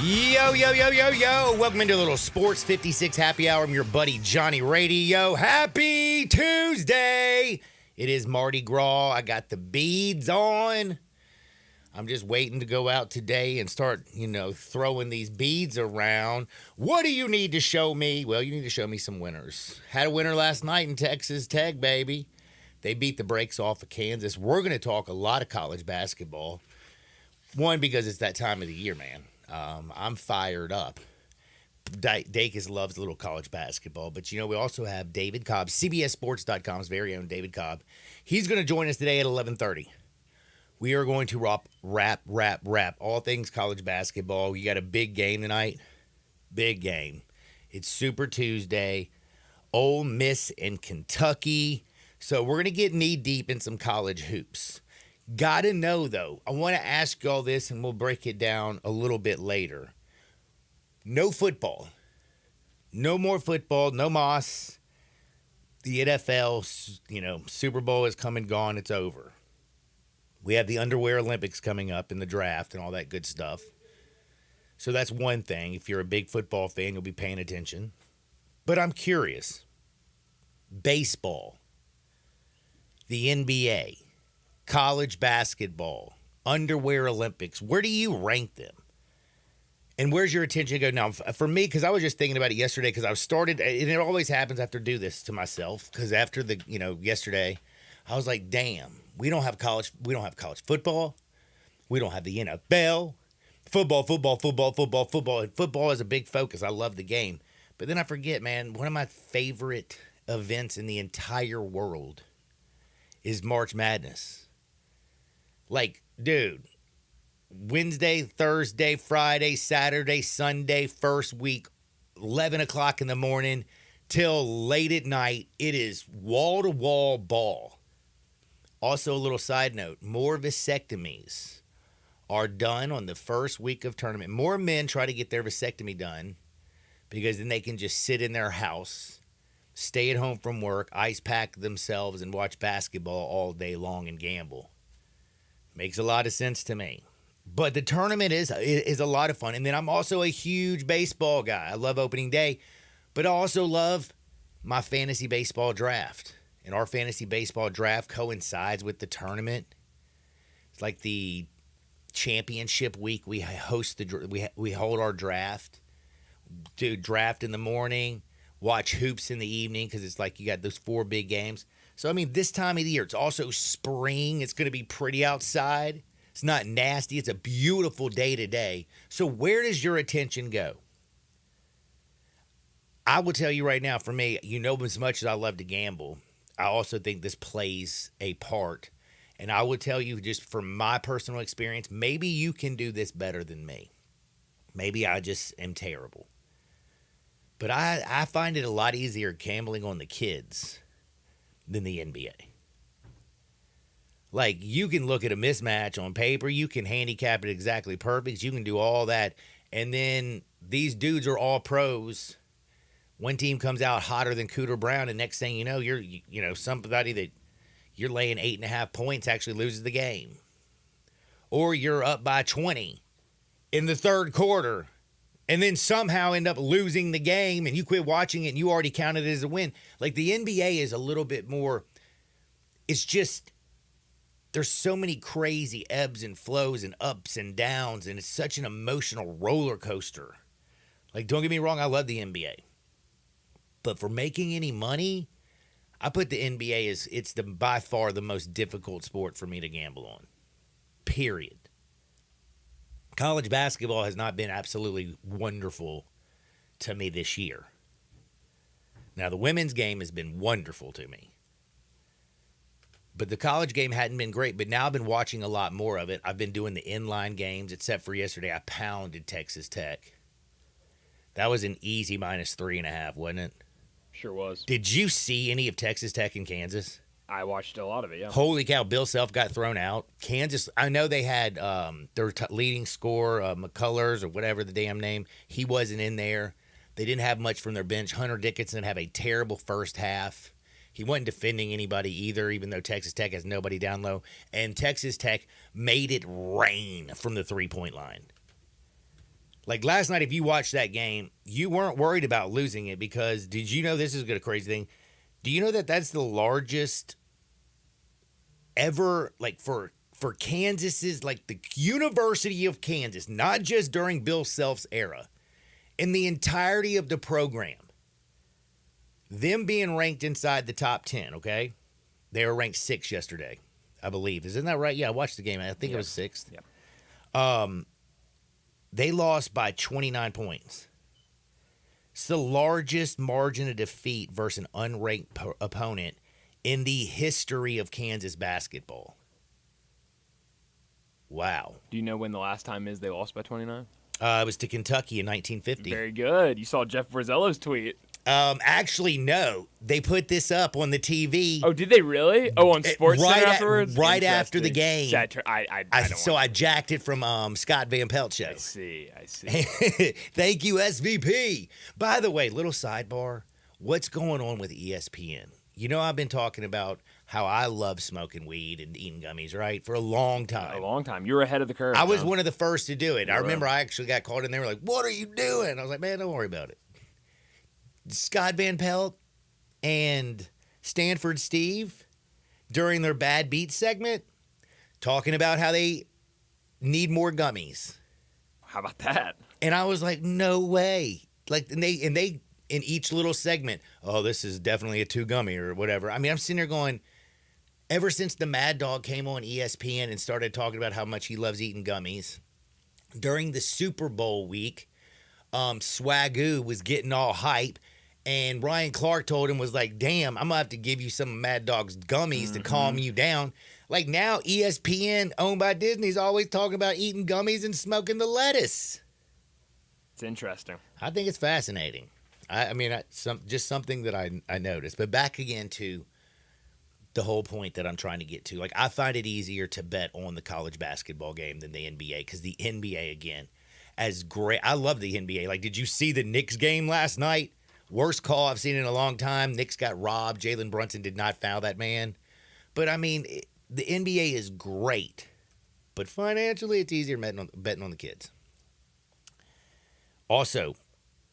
Yo, yo, yo, yo, yo. Welcome into a little Sports 56 Happy Hour. I'm your buddy Johnny Radio. Happy Tuesday. It is Mardi Gras. I got the beads on. I'm just waiting to go out today and start, throwing these beads around. What do you need to show me? Well, you need to show me some winners. Had a winner last night in Texas Tech, baby. They beat the brakes off of Kansas. We're going to talk a lot of college basketball. One, because it's that time of the year, man. I'm fired up. Dacus loves a little college basketball. But, we also have David Cobb, CBSSports.com's very own David Cobb. He's going to join us today at 11:30. We are going to wrap all things college basketball. You got a big game tonight. Big game. It's Super Tuesday. Ole Miss and Kentucky. So we're going to get knee deep in some college hoops. Gotta know, though, I want to ask you all this, and we'll break it down a little bit later. No football. No more football. No Moss. The NFL, Super Bowl is come and gone. It's over. We have the Underwear Olympics coming up in the draft and all that good stuff. So that's one thing. If you're a big football fan, you'll be paying attention. But I'm curious. Baseball. The NBA. College basketball, Underwear Olympics. Where do you rank them? And where's your attention go? Now, for me, because I was just thinking about it yesterday, because I've started, and it always happens after I do this to myself, because after yesterday, I was like, damn, we don't have college football. We don't have the NFL. Football. And football is a big focus. I love the game. But then I forget, man, one of my favorite events in the entire world is March Madness. Like, dude, Wednesday, Thursday, Friday, Saturday, Sunday, first week, 11 o'clock in the morning till late at night. It is wall-to-wall ball. Also, a little side note, more vasectomies are done on the first week of tournament. More men try to get their vasectomy done because then they can just sit in their house, stay at home from work, ice pack themselves, and watch basketball all day long and gamble. Makes a lot of sense to me. But the tournament is a lot of fun. And then I'm also a huge baseball guy. I love opening day. But I also love my fantasy baseball draft. And our fantasy baseball draft coincides with the tournament. It's like the championship week. We host we hold our draft. Do draft in the morning. Watch hoops in the evening because it's like you got those 4 big games. So, this time of the year, it's also spring. It's going to be pretty outside. It's not nasty. It's a beautiful day today. So where does your attention go? I will tell you right now, for me, as much as I love to gamble, I also think this plays a part. And I will tell you, just from my personal experience, maybe you can do this better than me. Maybe I just am terrible. But I find it a lot easier gambling on the kids than the NBA. Like, you can look at a mismatch on paper. You can handicap it exactly perfect. You can do all that. And then these dudes are all pros. One team comes out hotter than Cooter Brown, and next thing you know, somebody that you're laying 8.5 points actually loses the game. Or you're up by 20 in the third quarter, and then somehow end up losing the game, and you quit watching it, and you already counted it as a win. Like, the NBA is a little bit more, it's just, there's so many crazy ebbs and flows and ups and downs, and it's such an emotional roller coaster. Like, don't get me wrong, I love the NBA. But for making any money, I put the NBA as, it's by far the most difficult sport for me to gamble on. Period. College basketball has not been absolutely wonderful to me this year. Now, the women's game has been wonderful to me. But the college game hadn't been great, but now I've been watching a lot more of it. I've been doing the inline games, except for yesterday. I pounded Texas Tech. That was an easy -3.5, wasn't it? Sure was. Did you see any of Texas Tech and Kansas? I watched a lot of it, yeah. Holy cow, Bill Self got thrown out. Kansas, I know they had their leading scorer, McCullers or whatever the damn name. He wasn't in there. They didn't have much from their bench. Hunter Dickinson had a terrible first half. He wasn't defending anybody either, even though Texas Tech has nobody down low. And Texas Tech made it rain from the three-point line. Like last night, if you watched that game, you weren't worried about losing it because did you know this is a crazy thing? Do you know that that's the largest ever, like for Kansas's, like the University of Kansas, not just during Bill Self's era, in the entirety of the program, them being ranked inside the top 10, okay? They were ranked 6th yesterday, I believe. Isn't that right? Yeah, I watched the game. I think it was 6th. Yeah. They lost by 29 points. It's the largest margin of defeat versus an unranked opponent in the history of Kansas basketball. Wow. Do you know when the last time is they lost by 29? It was to Kentucky in 1950. Very good. You saw Jeff Borzello's tweet. Actually, no. They put this up on the TV. Oh, did they really? Oh, on Sports Center afterwards? Right after the game. I jacked it from Scott Van Pelt show. I see. Thank you, SVP. By the way, little sidebar. What's going on with ESPN? You know, I've been talking about how I love smoking weed and eating gummies, right? For a long time. A long time. You were ahead of the curve. I was one of the first to do it. I remember I actually got called in. They were like, "What are you doing?" I was like, "Man, don't worry about it." Scott Van Pelt and Stanford Steve, during their Bad Beats segment, talking about how they need more gummies. How about that? And I was like, no way. Like, and they in each little segment, oh, this is definitely a 2 gummy or whatever. I mean, I'm sitting there going, ever since the Mad Dog came on ESPN and started talking about how much he loves eating gummies, during the Super Bowl week, Swagoo was getting all hype. And Ryan Clark told him, was like, damn, I'm going to have to give you some of Mad Dog's gummies to calm you down. Like now, ESPN, owned by Disney, is always talking about eating gummies and smoking the lettuce. It's interesting. I think it's fascinating. I mean, just something that I noticed. But back again to the whole point that I'm trying to get to. Like, I find it easier to bet on the college basketball game than the NBA because the NBA, again, as great. I love the NBA. Like, did you see the Knicks game last night? Worst call I've seen in a long time. Knicks got robbed. Jalen Brunson did not foul that man. But, I mean, the NBA is great. But financially, it's easier betting on the kids. Also,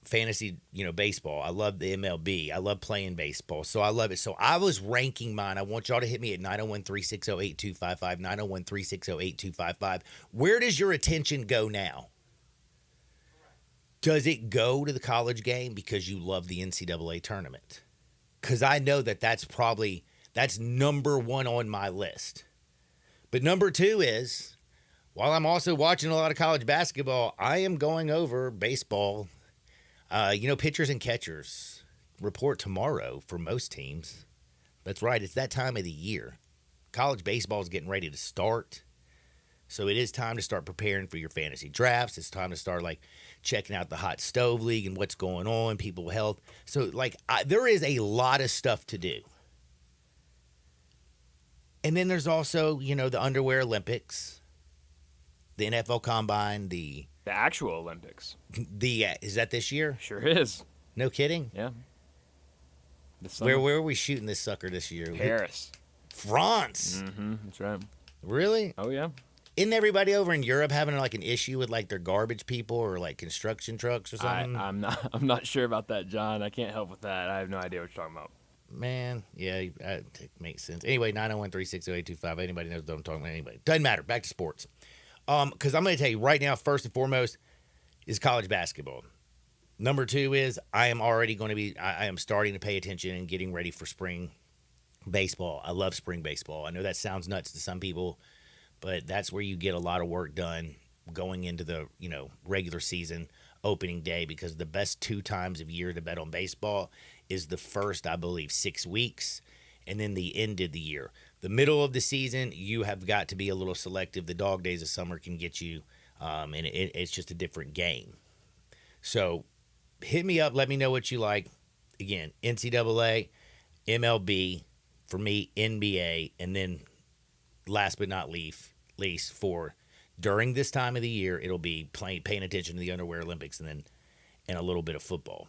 fantasy, baseball. I love the MLB. I love playing baseball. So I love it. So I was ranking mine. I want y'all to hit me at 901-360-8255, 901-360-8255. Where does your attention go now? Does it go to the college game because you love the NCAA tournament? Because I know that's number 1 on my list. But number 2 is, while I'm also watching a lot of college basketball, I am going over baseball. Pitchers and catchers report tomorrow for most teams. That's right. It's that time of the year. College baseball is getting ready to start. So it is time to start preparing for your fantasy drafts. It's time to start checking out the hot stove league and what's going on, people health. So there is a lot of stuff to do. And then there's also, the underwear Olympics, the NFL Combine, the actual Olympics. Is that this year? Sure is. No kidding? Yeah. Where are we shooting this sucker this year? Paris. France. Mm-hmm. That's right. Really? Oh, yeah. Isn't everybody over in Europe having an issue with their garbage people or construction trucks or something? I'm not sure about that, John. I can't help with that. I have no idea what you're talking about. Man, yeah, it makes sense. Anyway, 901-360-8255. Anybody knows what I'm talking about? Anybody. Doesn't matter. Back to sports. Because I'm going to tell you right now, first and foremost, is college basketball. Number 2 is I am starting to pay attention and getting ready for spring baseball. I love spring baseball. I know that sounds nuts to some people, but that's where you get a lot of work done going into the, regular season opening day, because the best 2 times of year to bet on baseball is the first, I believe, 6 weeks, and then the end of the year. The middle of the season, you have got to be a little selective. The dog days of summer can get you, and it's just a different game. So hit me up. Let me know what you like. Again, NCAA, MLB, for me, NBA, and then last but not least, for during this time of the year, it'll be paying attention to the Underwear Olympics and a little bit of football.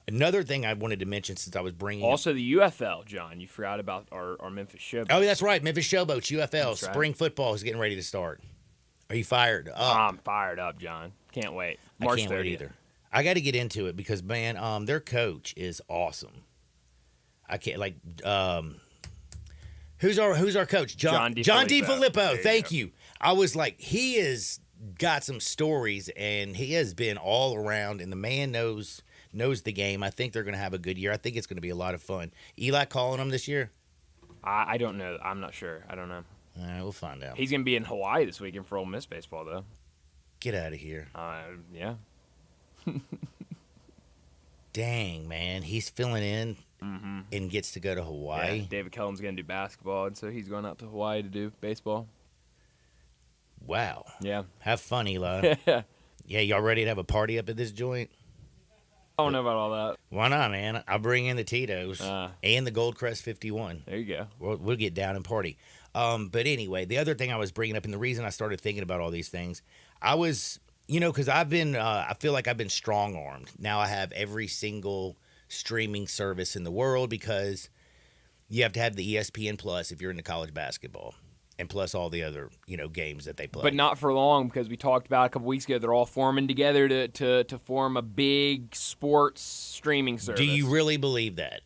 Another thing I wanted to mention, since I was bringing also the UFL, John. You forgot about our Memphis Showboats. Oh, that's right. Memphis Showboats, UFL. That's right. Spring football is getting ready to start. Are you fired up? I'm fired up, John. Can't wait. March I can't 30th. wait either. I got to get into it because man, their coach is awesome. I can't like who's our coach? John DeFilippo. There you Thank go. you. I was like, he has got some stories and he has been all around and the man knows the game. I think they're going to have a good year. I think it's going to be a lot of fun. Eli calling them this year? I don't know. I'm not sure. I don't know. All right, we'll find out. He's going to be in Hawaii this weekend for Ole Miss baseball, though. Get out of here. Yeah. Dang, man. He's filling in and gets to go to Hawaii. Yeah, David Kellum's going to do basketball, and so he's going out to Hawaii to do baseball. Wow. Yeah. Have fun, Eli. I Yeah, y'all ready to have a party up at this joint? don't know about all that. Why not, man? I'll bring in the Tito's and the Goldcrest 51. There you go. We'll get down and party. But anyway, the other thing I was bringing up, and the reason I started thinking about all these things, I was, because I've been, I feel like I've been strong-armed. Now I have every single streaming service in the world because you have to have the ESPN Plus if you're into college basketball, and plus all the other, games that they play. But not for long, because we talked about a couple weeks ago, they're all forming together to form a big sports streaming service. Do you really believe that?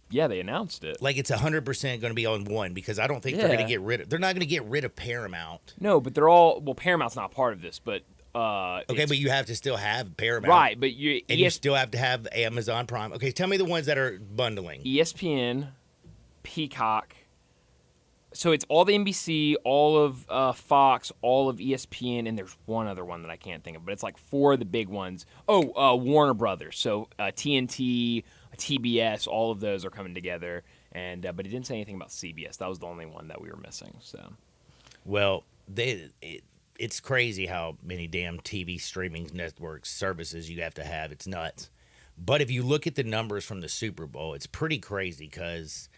Yeah, they announced it. Like it's 100% going to be on one because I don't think they're going to they're not going to get rid of Paramount. No, but they're all, Paramount's not part of this, but Okay, but you have to still have Paramount. right, but you still have to have Amazon Prime. Okay, tell me the ones that are bundling. ESPN, Peacock. So it's all the NBC, all of Fox, all of ESPN, and there's one other one that I can't think of, but it's like four of the big ones. Oh, Warner Brothers. So TNT, TBS, all of those are coming together. And but it didn't say anything about CBS. That was the only one that we were missing. So, well, it's crazy how many damn TV streaming networks services you have to have. It's nuts. But if you look at the numbers from the Super Bowl, it's pretty crazy because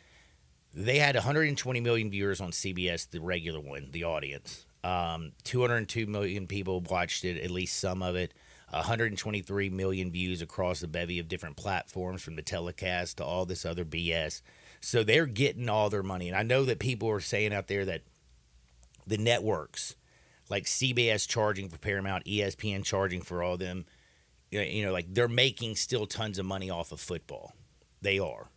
they had 120 million viewers on CBS, the regular one, the audience. 202 million people watched it, at least some of it. 123 million views across a bevy of different platforms, from the telecast to all this other BS. So they're getting all their money. And I know that people are saying out there that the networks, like CBS charging for Paramount, ESPN charging for all them, like they're making still tons of money off of football. They are.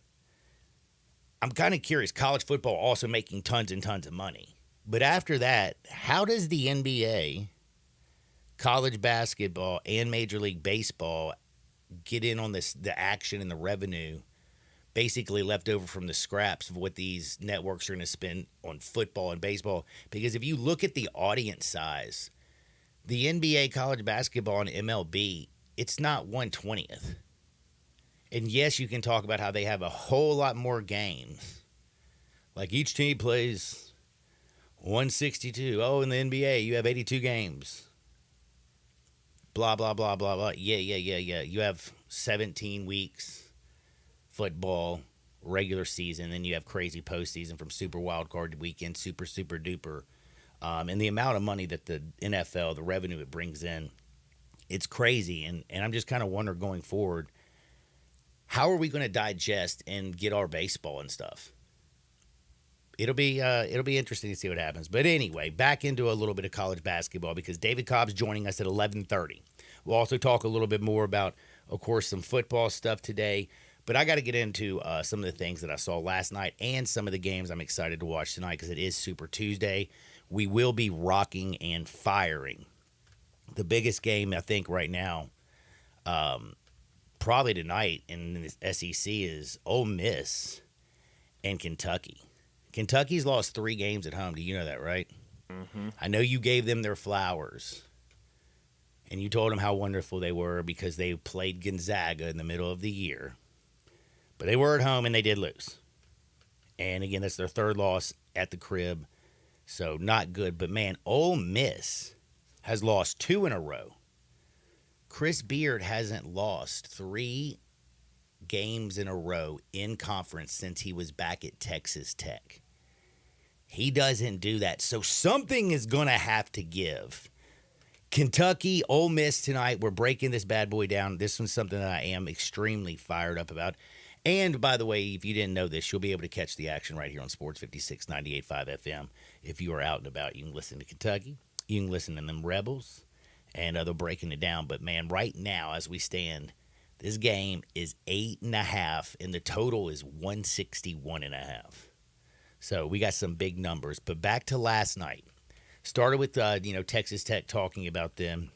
I'm kind of curious. College football also making tons and tons of money. But after that, how does the NBA, college basketball, and Major League Baseball get in on the action and the revenue basically left over from the scraps of what these networks are going to spend on football and baseball? Because if you look at the audience size, the NBA, college basketball, and MLB, it's not 1/20th. And yes, you can talk about how they have a whole lot more games. Like each team plays 162. Oh, in the NBA, you have 82 games. Blah, blah, blah, blah, blah. Yeah. You have 17 weeks football, regular season. Then you have crazy postseason from Super Wild Card Weekend, super duper. And the amount of money that the NFL, the revenue it brings in, it's crazy. And I'm just kind of wondering going forward, how are we going to digest and get our baseball and stuff? It'll be interesting to see what happens. But anyway, back into a little bit of college basketball because David Cobb's joining us at 11:30. We'll also talk a little bit more about, of course, some football stuff today. But I got to get into some of the things that I saw last night and some of the games I'm excited to watch tonight because it is Super Tuesday. We will be rocking and firing. The biggest game, I think, right now, probably tonight in the SEC is Ole Miss and Kentucky. Kentucky's lost 3 games at home. Do you know that, right? Mm-hmm. I know you gave them their flowers, and you told them how wonderful they were because they played Gonzaga in the middle of the year. But they were at home, and they did lose. And, again, that's their 3rd loss at the crib, so not good. But, man, Ole Miss has lost 2 in a row. Chris Beard hasn't lost 3 games in a row in conference since he was back at Texas Tech. He doesn't do that. So something is going to have to give. Kentucky, Ole Miss tonight. We're breaking this bad boy down. This one's something that I am extremely fired up about. And, by the way, if you didn't know this, you'll be able to catch the action right here on Sports 56 98.5 FM. If you are out and about, you can listen to Kentucky. You can listen to them Rebels, and they're breaking it down. But man, right now as we stand, this game is 8.5, and the total is 161.5. So we got some big numbers. But back to last night. Started with Texas Tech talking about them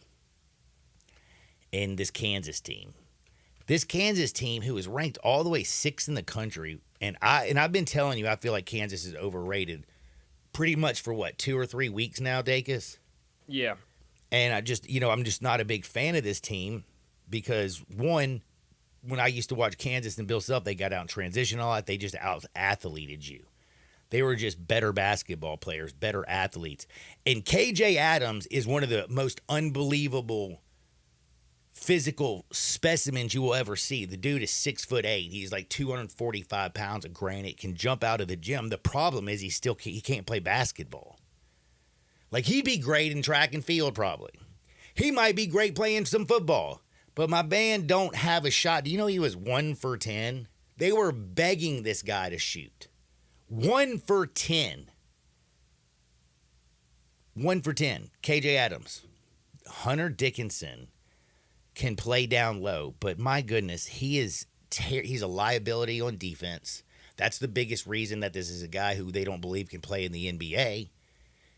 and this Kansas team. This Kansas team who is ranked all the way 6th in the country, and I've been telling you I feel like Kansas is overrated pretty much for what, 2 or 3 weeks now, Dacus? Yeah. And I'm just not a big fan of this team because one, when I used to watch Kansas and Bill Self, they got out in transition a lot. They just out-athleted you. They were just better basketball players, better athletes. And KJ Adams is one of the most unbelievable physical specimens you will ever see. The dude is 6'8". He's like 245 pounds of granite, can jump out of the gym. The problem is he can't play basketball. Like, he'd be great in track and field probably. He might be great playing some football. But my band don't have a shot. Do you know he was 1 for 10? They were begging this guy to shoot. 1 for 10. 1 for 10. KJ Adams. Hunter Dickinson can play down low, but my goodness, he's a liability on defense. That's the biggest reason that this is a guy who they don't believe can play in the NBA.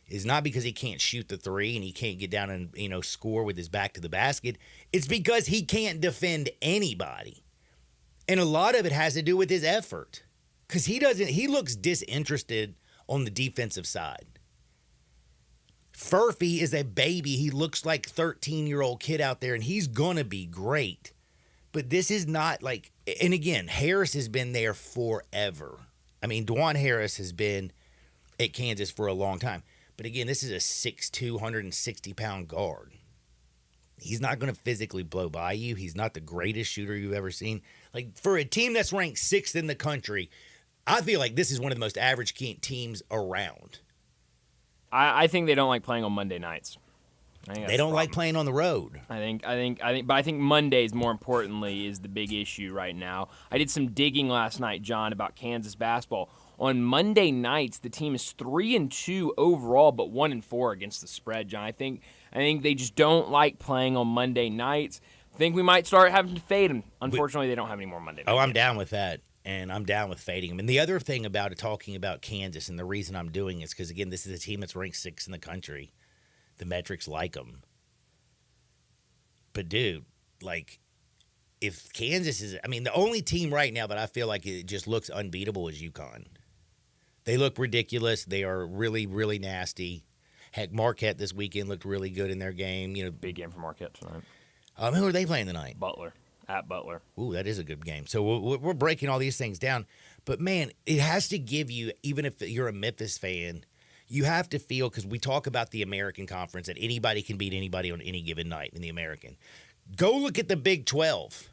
Is not because he can't shoot the three and he can't get down and score with his back to the basket. It's because he can't defend anybody. And a lot of it has to do with his effort. Because he looks disinterested on the defensive side. Furphy is a baby. He looks like 13-year-old kid out there, and he's going to be great. But this is not like, and again, Harris has been there forever. I mean, Dwan Harris has been at Kansas for a long time. But again, this is a 6'2", 160-pound guard. He's not going to physically blow by you. He's not the greatest shooter you've ever seen. Like, for a team that's ranked 6th in the country, I feel like this is one of the most average teams around. I think they don't like playing on Monday nights. They don't like playing on the road. I think Mondays, more importantly, is the big issue right now. I did some digging last night, John, about Kansas basketball. On Monday nights, the team is 3-2 overall, but 1-4 against the spread, John. I think they just don't like playing on Monday nights. I think we might start having to fade them. Unfortunately, they don't have any more Monday nights. Oh, I'm down with that, and I'm down with fading them. And the other thing about talking about Kansas, and the reason I'm doing is because, again, this is a team that's ranked 6th in the country. The metrics like them. But, dude, like, if Kansas is – I mean, the only team right now that I feel like it just looks unbeatable is UConn. They look ridiculous. They are really, really nasty. Heck, Marquette this weekend looked really good in their game. Big game for Marquette tonight. Who are they playing tonight? Butler. At Butler. Ooh, that is a good game. So we're breaking all these things down. But, man, it has to give you – even if you're a Memphis fan – you have to feel, because we talk about the American Conference, that anybody can beat anybody on any given night in the American. Go look at the Big 12.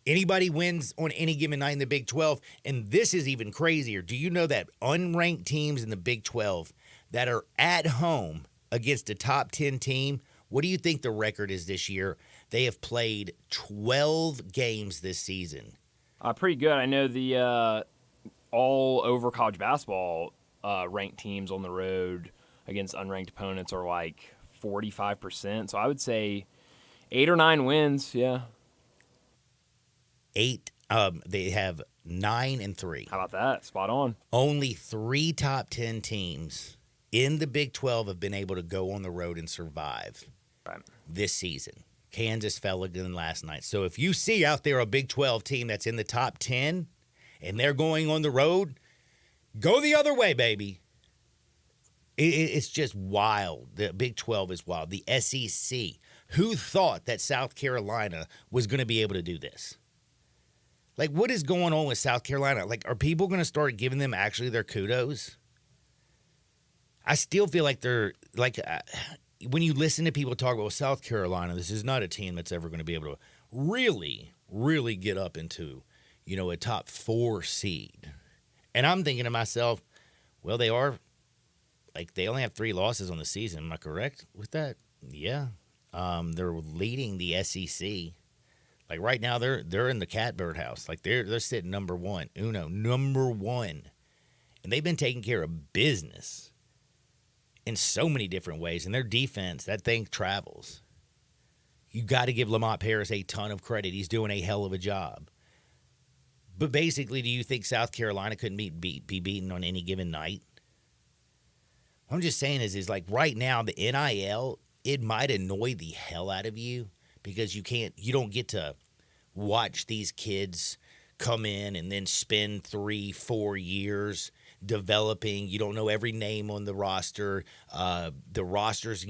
Anybody wins on any given night in the Big 12, and this is even crazier. Do you know that unranked teams in the Big 12 that are at home against a top 10 team, what do you think the record is this year? They have played 12 games this season. Pretty good. I know the all over college basketball ranked teams on the road against unranked opponents are like 45%. So I would say 8 or 9 wins. Yeah. 8. They have 9-3. How about that? Spot on. Only 3 top 10 teams in the Big 12 have been able to go on the road and survive this season. Kansas fell again last night. So if you see out there a Big 12 team that's in the top 10 and they're going on the road, go the other way, baby. It's just wild. The Big 12 is wild. The SEC. Who thought that South Carolina was going to be able to do this? Like, what is going on with South Carolina? Like, are people going to start giving them actually their kudos? I still feel like they're, like, when you listen to people talk about South Carolina, this is not a team that's ever going to be able to really, really get up into, a top 4 seed. And I'm thinking to myself, well, they only have 3 losses on the season. Am I correct with that? Yeah. They're leading the SEC. Like, right now, they're in the catbird house. Like, they're sitting number 1. Number 1. And they've been taking care of business. in so many different ways. And their defense, that thing travels. You got to give Lamont Paris a ton of credit. He's doing a hell of a job. But basically, do you think South Carolina couldn't be beaten on any given night? What I'm just saying is like right now, the NIL, it might annoy the hell out of you because you don't get to watch these kids come in and then spend 3-4 years developing. You don't know every name on the roster. The rosters,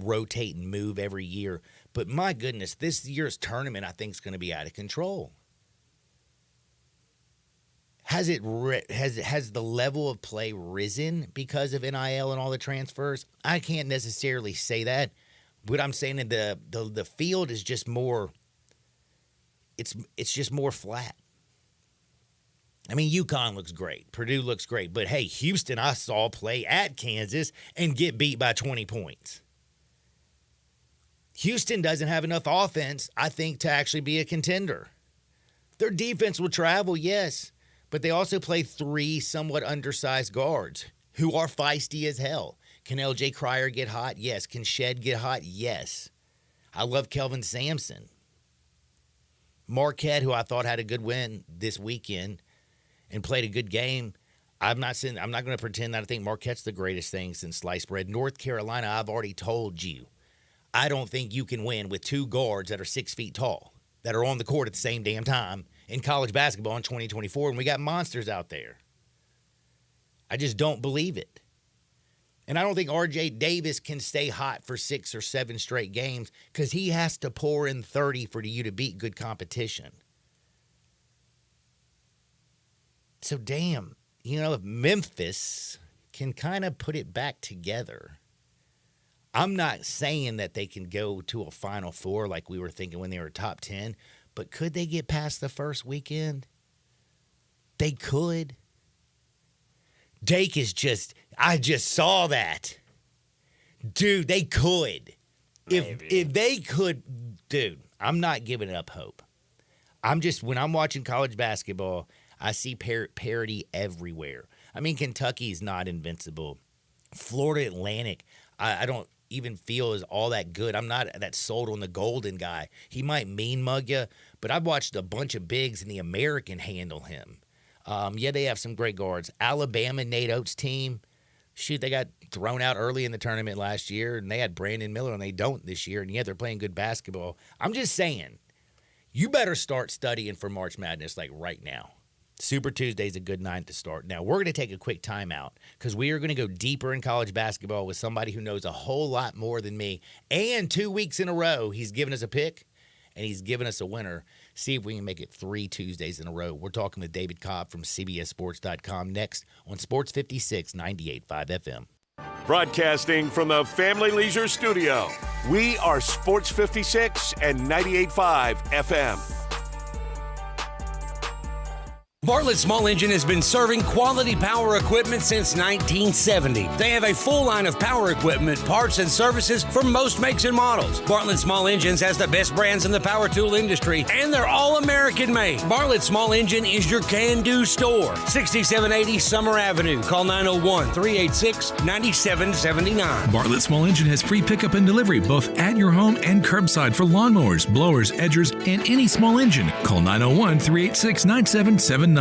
rotate and move every year. But my goodness, this year's tournament, I think, is going to be out of control. Has the level of play risen because of NIL and all the transfers? I can't necessarily say that. But I'm saying that the field is just more. It's just more flat. I mean, UConn looks great. Purdue looks great. But, hey, Houston I saw play at Kansas and get beat by 20 points. Houston doesn't have enough offense, I think, to actually be a contender. Their defense will travel, yes, but they also play 3 somewhat undersized guards who are feisty as hell. Can LJ Cryer get hot? Yes. Can Shed get hot? Yes. I love Kelvin Sampson. Marquette, who I thought had a good win this weekend and played a good game. I'm not going to pretend that I think Marquette's the greatest thing since sliced bread. North Carolina, I've already told you, I don't think you can win with 2 guards that are 6 feet tall that are on the court at the same damn time in college basketball in 2024, and we got monsters out there. I just don't believe it. And I don't think R.J. Davis can stay hot for 6 or 7 straight games because he has to pour in 30 for you to beat good competition. So, damn, if Memphis can kind of put it back together, I'm not saying that they can go to a Final Four like we were thinking when they were top 10, but could they get past the first weekend? They could. Dake is I just saw that. Dude, they could. If they could, dude, I'm not giving up hope. When I'm watching college basketball, I see parity everywhere. I mean, Kentucky's not invincible. Florida Atlantic, I don't even feel is all that good. I'm not that sold on the Golden guy. He might mean mug you, but I've watched a bunch of bigs in the American handle him. Yeah, they have some great guards. Alabama, Nate Oates' team, shoot, they got thrown out early in the tournament last year, and they had Brandon Miller, and they don't this year, and yeah, they're playing good basketball. I'm just saying, you better start studying for March Madness like right now. Super Tuesday's a good night to start. Now, we're going to take a quick timeout because we are going to go deeper in college basketball with somebody who knows a whole lot more than me. And 2 weeks in a row, he's given us a pick, and he's given us a winner. See if we can make it 3 Tuesdays in a row. We're talking with David Cobb from CBSSports.com next on Sports 56 98.5 FM. Broadcasting from the Family Leisure Studio, we are Sports 56 and 98.5 FM. Bartlett Small Engine has been serving quality power equipment since 1970. They have a full line of power equipment, parts, and services for most makes and models. Bartlett Small Engines has the best brands in the power tool industry, and they're all American made. Bartlett Small Engine is your can-do store. 6780 Summer Avenue. Call 901-386-9779. Bartlett Small Engine has free pickup and delivery both at your home and curbside for lawnmowers, blowers, edgers, and any small engine. Call 901-386-9779.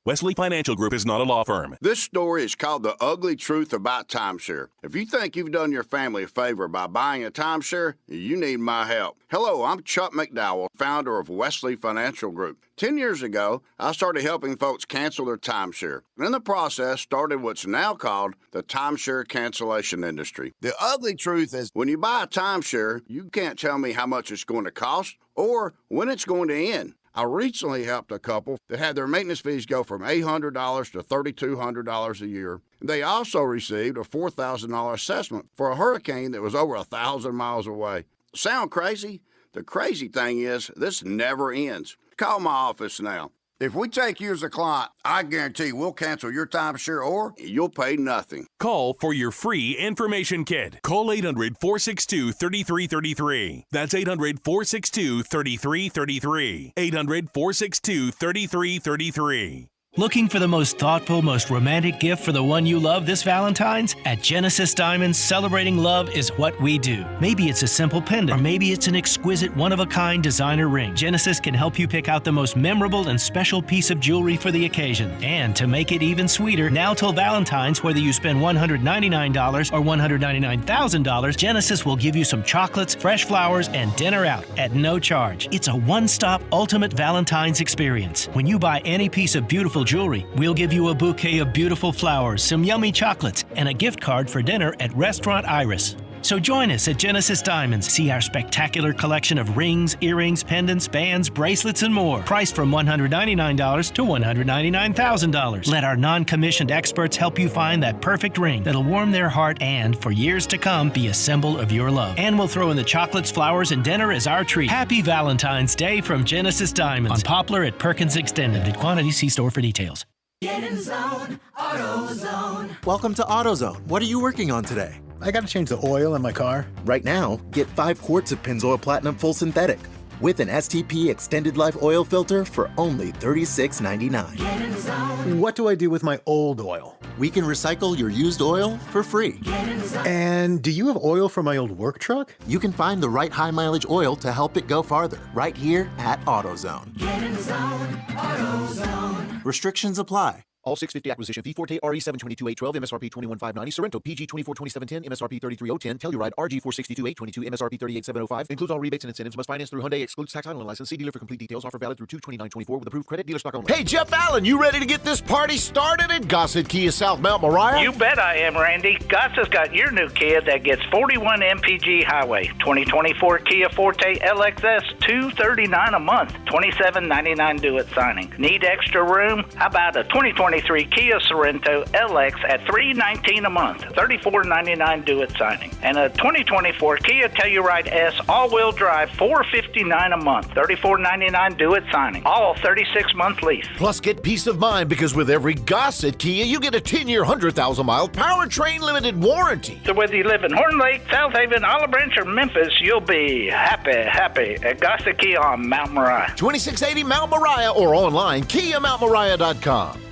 Wesley Financial Group is not a law firm. This story is called The Ugly Truth About Timeshare. If you think you've done your family a favor by buying a timeshare, you need my help. Hello, I'm Chuck McDowell, founder of Wesley Financial Group. 10 years ago, I started helping folks cancel their timeshare. And in the process, started what's now called the timeshare cancellation industry. The ugly truth is when you buy a timeshare, you can't tell me how much it's going to cost or when it's going to end. I recently helped a couple that had their maintenance fees go from $800 to $3,200 a year. They also received a $4,000 assessment for a hurricane that was over 1,000 miles away. Sound crazy? The crazy thing is, this never ends. Call my office now. If we take you as a client, I guarantee we'll cancel your timeshare or you'll pay nothing. Call for your free information kit. Call 800-462-3333. That's 800-462-3333. 800-462-3333. Looking for the most thoughtful, most romantic gift for the one you love this Valentine's? At Genesis Diamonds, celebrating love is what we do. Maybe it's a simple pendant, or maybe it's an exquisite, one-of-a-kind designer ring. Genesis can help you pick out the most memorable and special piece of jewelry for the occasion. And to make it even sweeter, now till Valentine's, whether you spend $199 or $199,000, Genesis will give you some chocolates, fresh flowers, and dinner out at no charge. It's a one-stop ultimate Valentine's experience. When you buy any piece of beautiful jewelry, we'll give you a bouquet of beautiful flowers, some yummy chocolates, and a gift card for dinner at Restaurant Iris. So join us at Genesis Diamonds. See our spectacular collection of rings, earrings, pendants, bands, bracelets, and more. Priced from $199 to $199,000. Let our non-commissioned experts help you find that perfect ring that'll warm their heart and, for years to come, be a symbol of your love. And we'll throw in the chocolates, flowers, and dinner as our treat. Happy Valentine's Day from Genesis Diamonds. On Poplar at Perkins Extended. At quantity, see store for details. Get in zone, AutoZone. Welcome to AutoZone. What are you working on today? I got to change the oil in my car. Right now, get 5 quarts of Pennzoil Platinum Full Synthetic with an STP Extended Life Oil Filter for only $36.99. Get in zone. What do I do with my old oil? We can recycle your used oil for free. Get in zone. And do you have oil for my old work truck? You can find the right high-mileage oil to help it go farther right here at AutoZone. Get in zone, AutoZone. Restrictions apply. All 650 acquisition fee Forte RE 722-812 MSRP 21,590 Sorrento PG 242710 MSRP 33,010 Telluride RG 462-822 MSRP 38,705 includes all rebates and incentives. Must finance through Hyundai. Excludes tax title and license. See dealer for complete details. Offer valid through 2/29/24 with approved credit. Dealer stock only. Hey, Jeff Allen, you ready to get this party started at Gossett Kia South Mount Moriah? You bet I am, Randy. Gossett's got your new Kia that gets 41 MPG highway. 2024 Kia Forte LXS, $239 a month, $27.99 due at signing. Need extra room? How about a 2023 Kia Sorrento LX at $319 a month, $34.99 due at signing. And a 2024 Kia Telluride S all-wheel drive, $459 a month, $34.99 due at signing. All 36-month lease. Plus, get peace of mind because with every Gossett Kia, you get a 10-year, 100,000-mile powertrain limited warranty. So whether you live in Horn Lake, South Haven, Olive Branch, or Memphis, you'll be happy at Gossett Kia on Mount Moriah. 2680 Mount Moriah or online, KiaMountMoriah.com.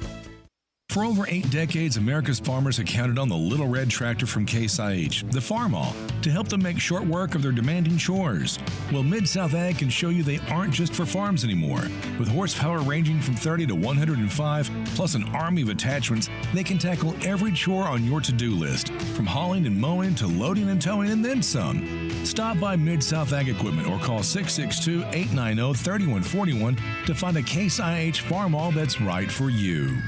For over 8 decades, America's farmers have counted on the Little Red Tractor from Case IH, the Farmall, to help them make short work of their demanding chores. Well, Mid-South Ag can show you they aren't just for farms anymore. With horsepower ranging from 30 to 105, plus an army of attachments, they can tackle every chore on your to-do list, from hauling and mowing to loading and towing and then some. Stop by Mid-South Ag Equipment or call 662-890-3141 to find a Case IH Farmall that's right for you.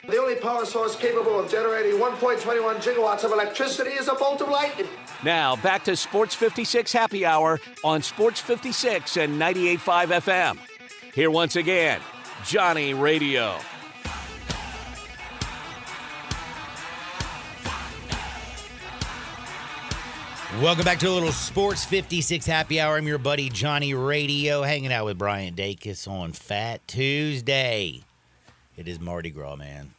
The only power source capable of generating 1.21 gigawatts of electricity is a bolt of lightning. Now, back to Sports 56 Happy Hour on Sports 56 and 98.5 FM. Here once again, Johnny Radio. Welcome back to a little Sports 56 Happy Hour. I'm your buddy Johnny Radio, hanging out with Brian Dacus on Fat Tuesday. It is Mardi Gras, man.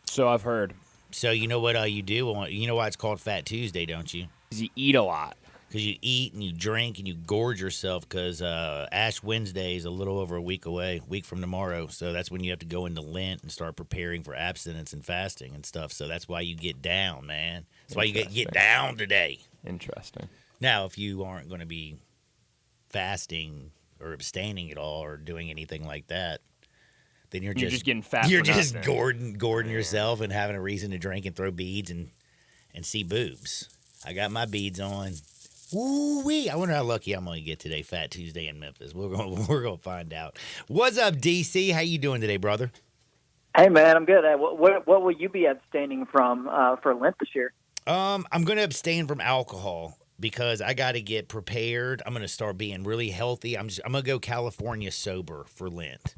So I've heard. So you know what you do? You know why it's called Fat Tuesday, don't you? Because you eat a lot. Because you eat and you drink and you gorge yourself because Ash Wednesday is a little over a week away, week from tomorrow. So that's when you have to go into Lent and start preparing for abstinence and fasting and stuff. So that's why you get down, man. That's why you get down today. Interesting. Now, if you aren't going to be fasting or abstaining at all or doing anything like that, then you're just getting fat. You're just gourding yourself and having a reason to drink and throw beads and see boobs. I got my beads on. Woo-wee. I wonder how lucky I'm going to get today, Fat Tuesday in Memphis. We're going to find out. What's up, DC? How you doing today, brother? Hey, man, I'm good. What will you be abstaining from for Lent this year? I'm going to abstain from alcohol because I got to get prepared. I'm going to start being really healthy. I'm going to go California sober for Lent.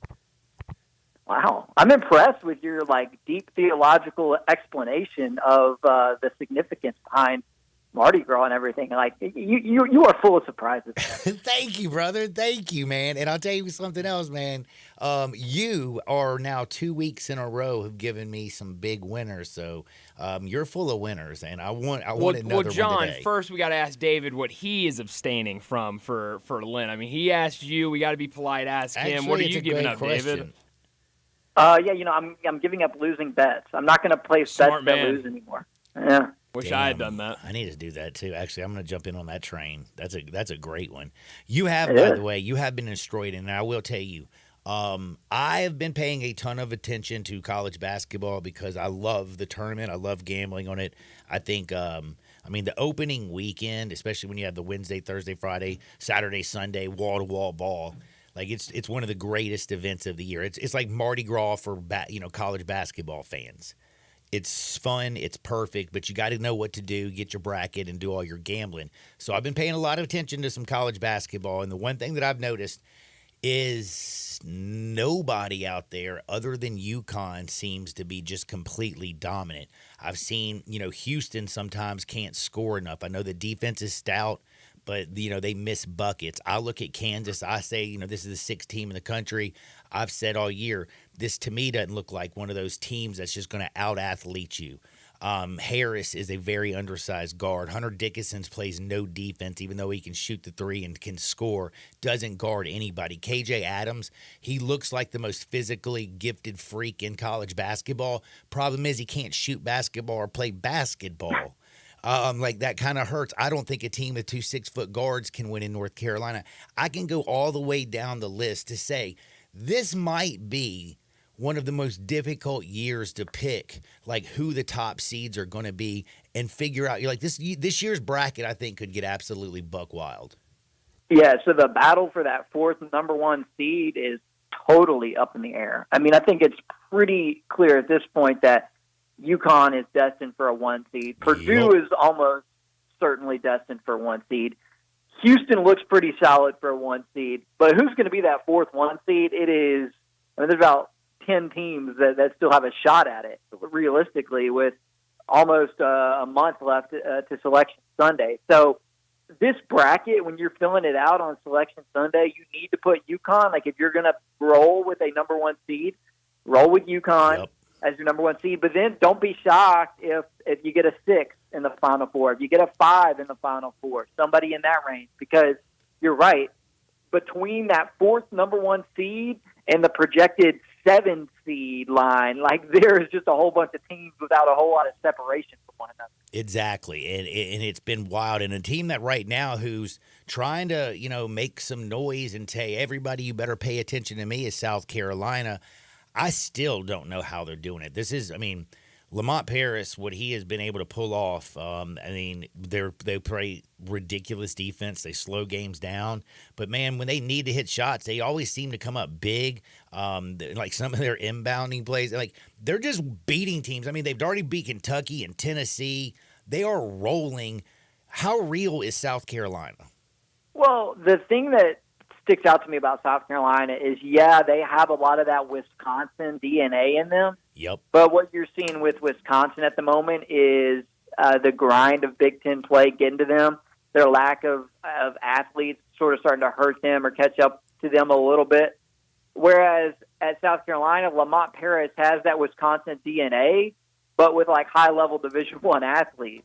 Wow. I'm impressed with your deep theological explanation of the significance behind Mardi Gras and everything. Like you are full of surprises. Thank you, brother. Thank you, man. And I'll tell you something else, man. You are now 2 weeks in a row have given me some big winners. So you're full of winners, and I want another Well, John, one today. first we got to ask David what he is abstaining from for Lent. I mean, he asked you. We got to be polite. Ask him. What are Actually, you it's a giving great up, question. David? I'm giving up losing bets. I'm not going to place Smart bets that man. lose anymore. Yeah. Wish I had done that. I need to do that too. Actually, I'm going to jump in on that train. That's a great one. You have, It by is. the way, you have been destroyed, and I will tell you, I have been paying a ton of attention to college basketball because I love the tournament. I love gambling on it. I think, the opening weekend, especially when you have the Wednesday, Thursday, Friday, Saturday, Sunday, wall-to-wall ball. Like it's one of the greatest events of the year. It's like Mardi Gras for college basketball fans. It's fun, it's perfect, but you got to know what to do, get your bracket, and do all your gambling. So I've been paying a lot of attention to some college basketball, and the one thing that I've noticed is nobody out there other than UConn seems to be just completely dominant. I've seen, Houston sometimes can't score enough. I know the defense is stout, but, they miss buckets. I look at Kansas. I say, this is the sixth team in the country. I've said all year, this to me doesn't look like one of those teams that's just going to out-athlete you. Harris is a very undersized guard. Hunter Dickinson plays no defense, even though he can shoot the three and can score, doesn't guard anybody. KJ Adams, he looks like the most physically gifted freak in college basketball. Problem is he can't shoot basketball or play basketball. That kind of hurts. I don't think a team with 2 6-foot guards can win in North Carolina. I can go all the way down the list to say this might be one of the most difficult years to pick, like who the top seeds are going to be and figure out. You're like this year's bracket, I think, could get absolutely buck wild. Yeah, so the battle for that fourth number one seed is totally up in the air. I mean, I think it's pretty clear at this point that UConn is destined for a 1 seed. Purdue is almost certainly destined for a 1 seed. Houston looks pretty solid for a 1 seed, but who's going to be that fourth 1 seed? There's about 10 teams that still have a shot at it, realistically, with almost a month left to Selection Sunday. So this bracket, when you're filling it out on Selection Sunday, you need to put UConn. Like, if you're going to roll with a number 1 seed, roll with UConn as your number 1 seed. But then don't be shocked if you get a 6 in the Final Four, if you get a 5 in the Final Four, somebody in that range, because you're right. Between that fourth number 1 seed and the projected 7 seed line, like, there's just a whole bunch of teams without a whole lot of separation from one another. Exactly, and it's been wild. And a team that right now who's trying to, make some noise and say, everybody, you better pay attention to me, is South Carolina. I still don't know how they're doing it. Lamont Paris, what he has been able to pull off, they play ridiculous defense. They slow games down. But, man, when they need to hit shots, they always seem to come up big. Like some of their inbounding plays, they're just beating teams. They've already beat Kentucky and Tennessee. They are rolling. How real is South Carolina? Well, the thing that sticks out to me about South Carolina is, they have a lot of that Wisconsin DNA in them. Yep. But what you're seeing with Wisconsin at the moment is the grind of Big Ten play getting to them. Their lack of athletes sort of starting to hurt them or catch up to them a little bit. Whereas at South Carolina, Lamont Paris has that Wisconsin DNA, but with high-level Division I athletes.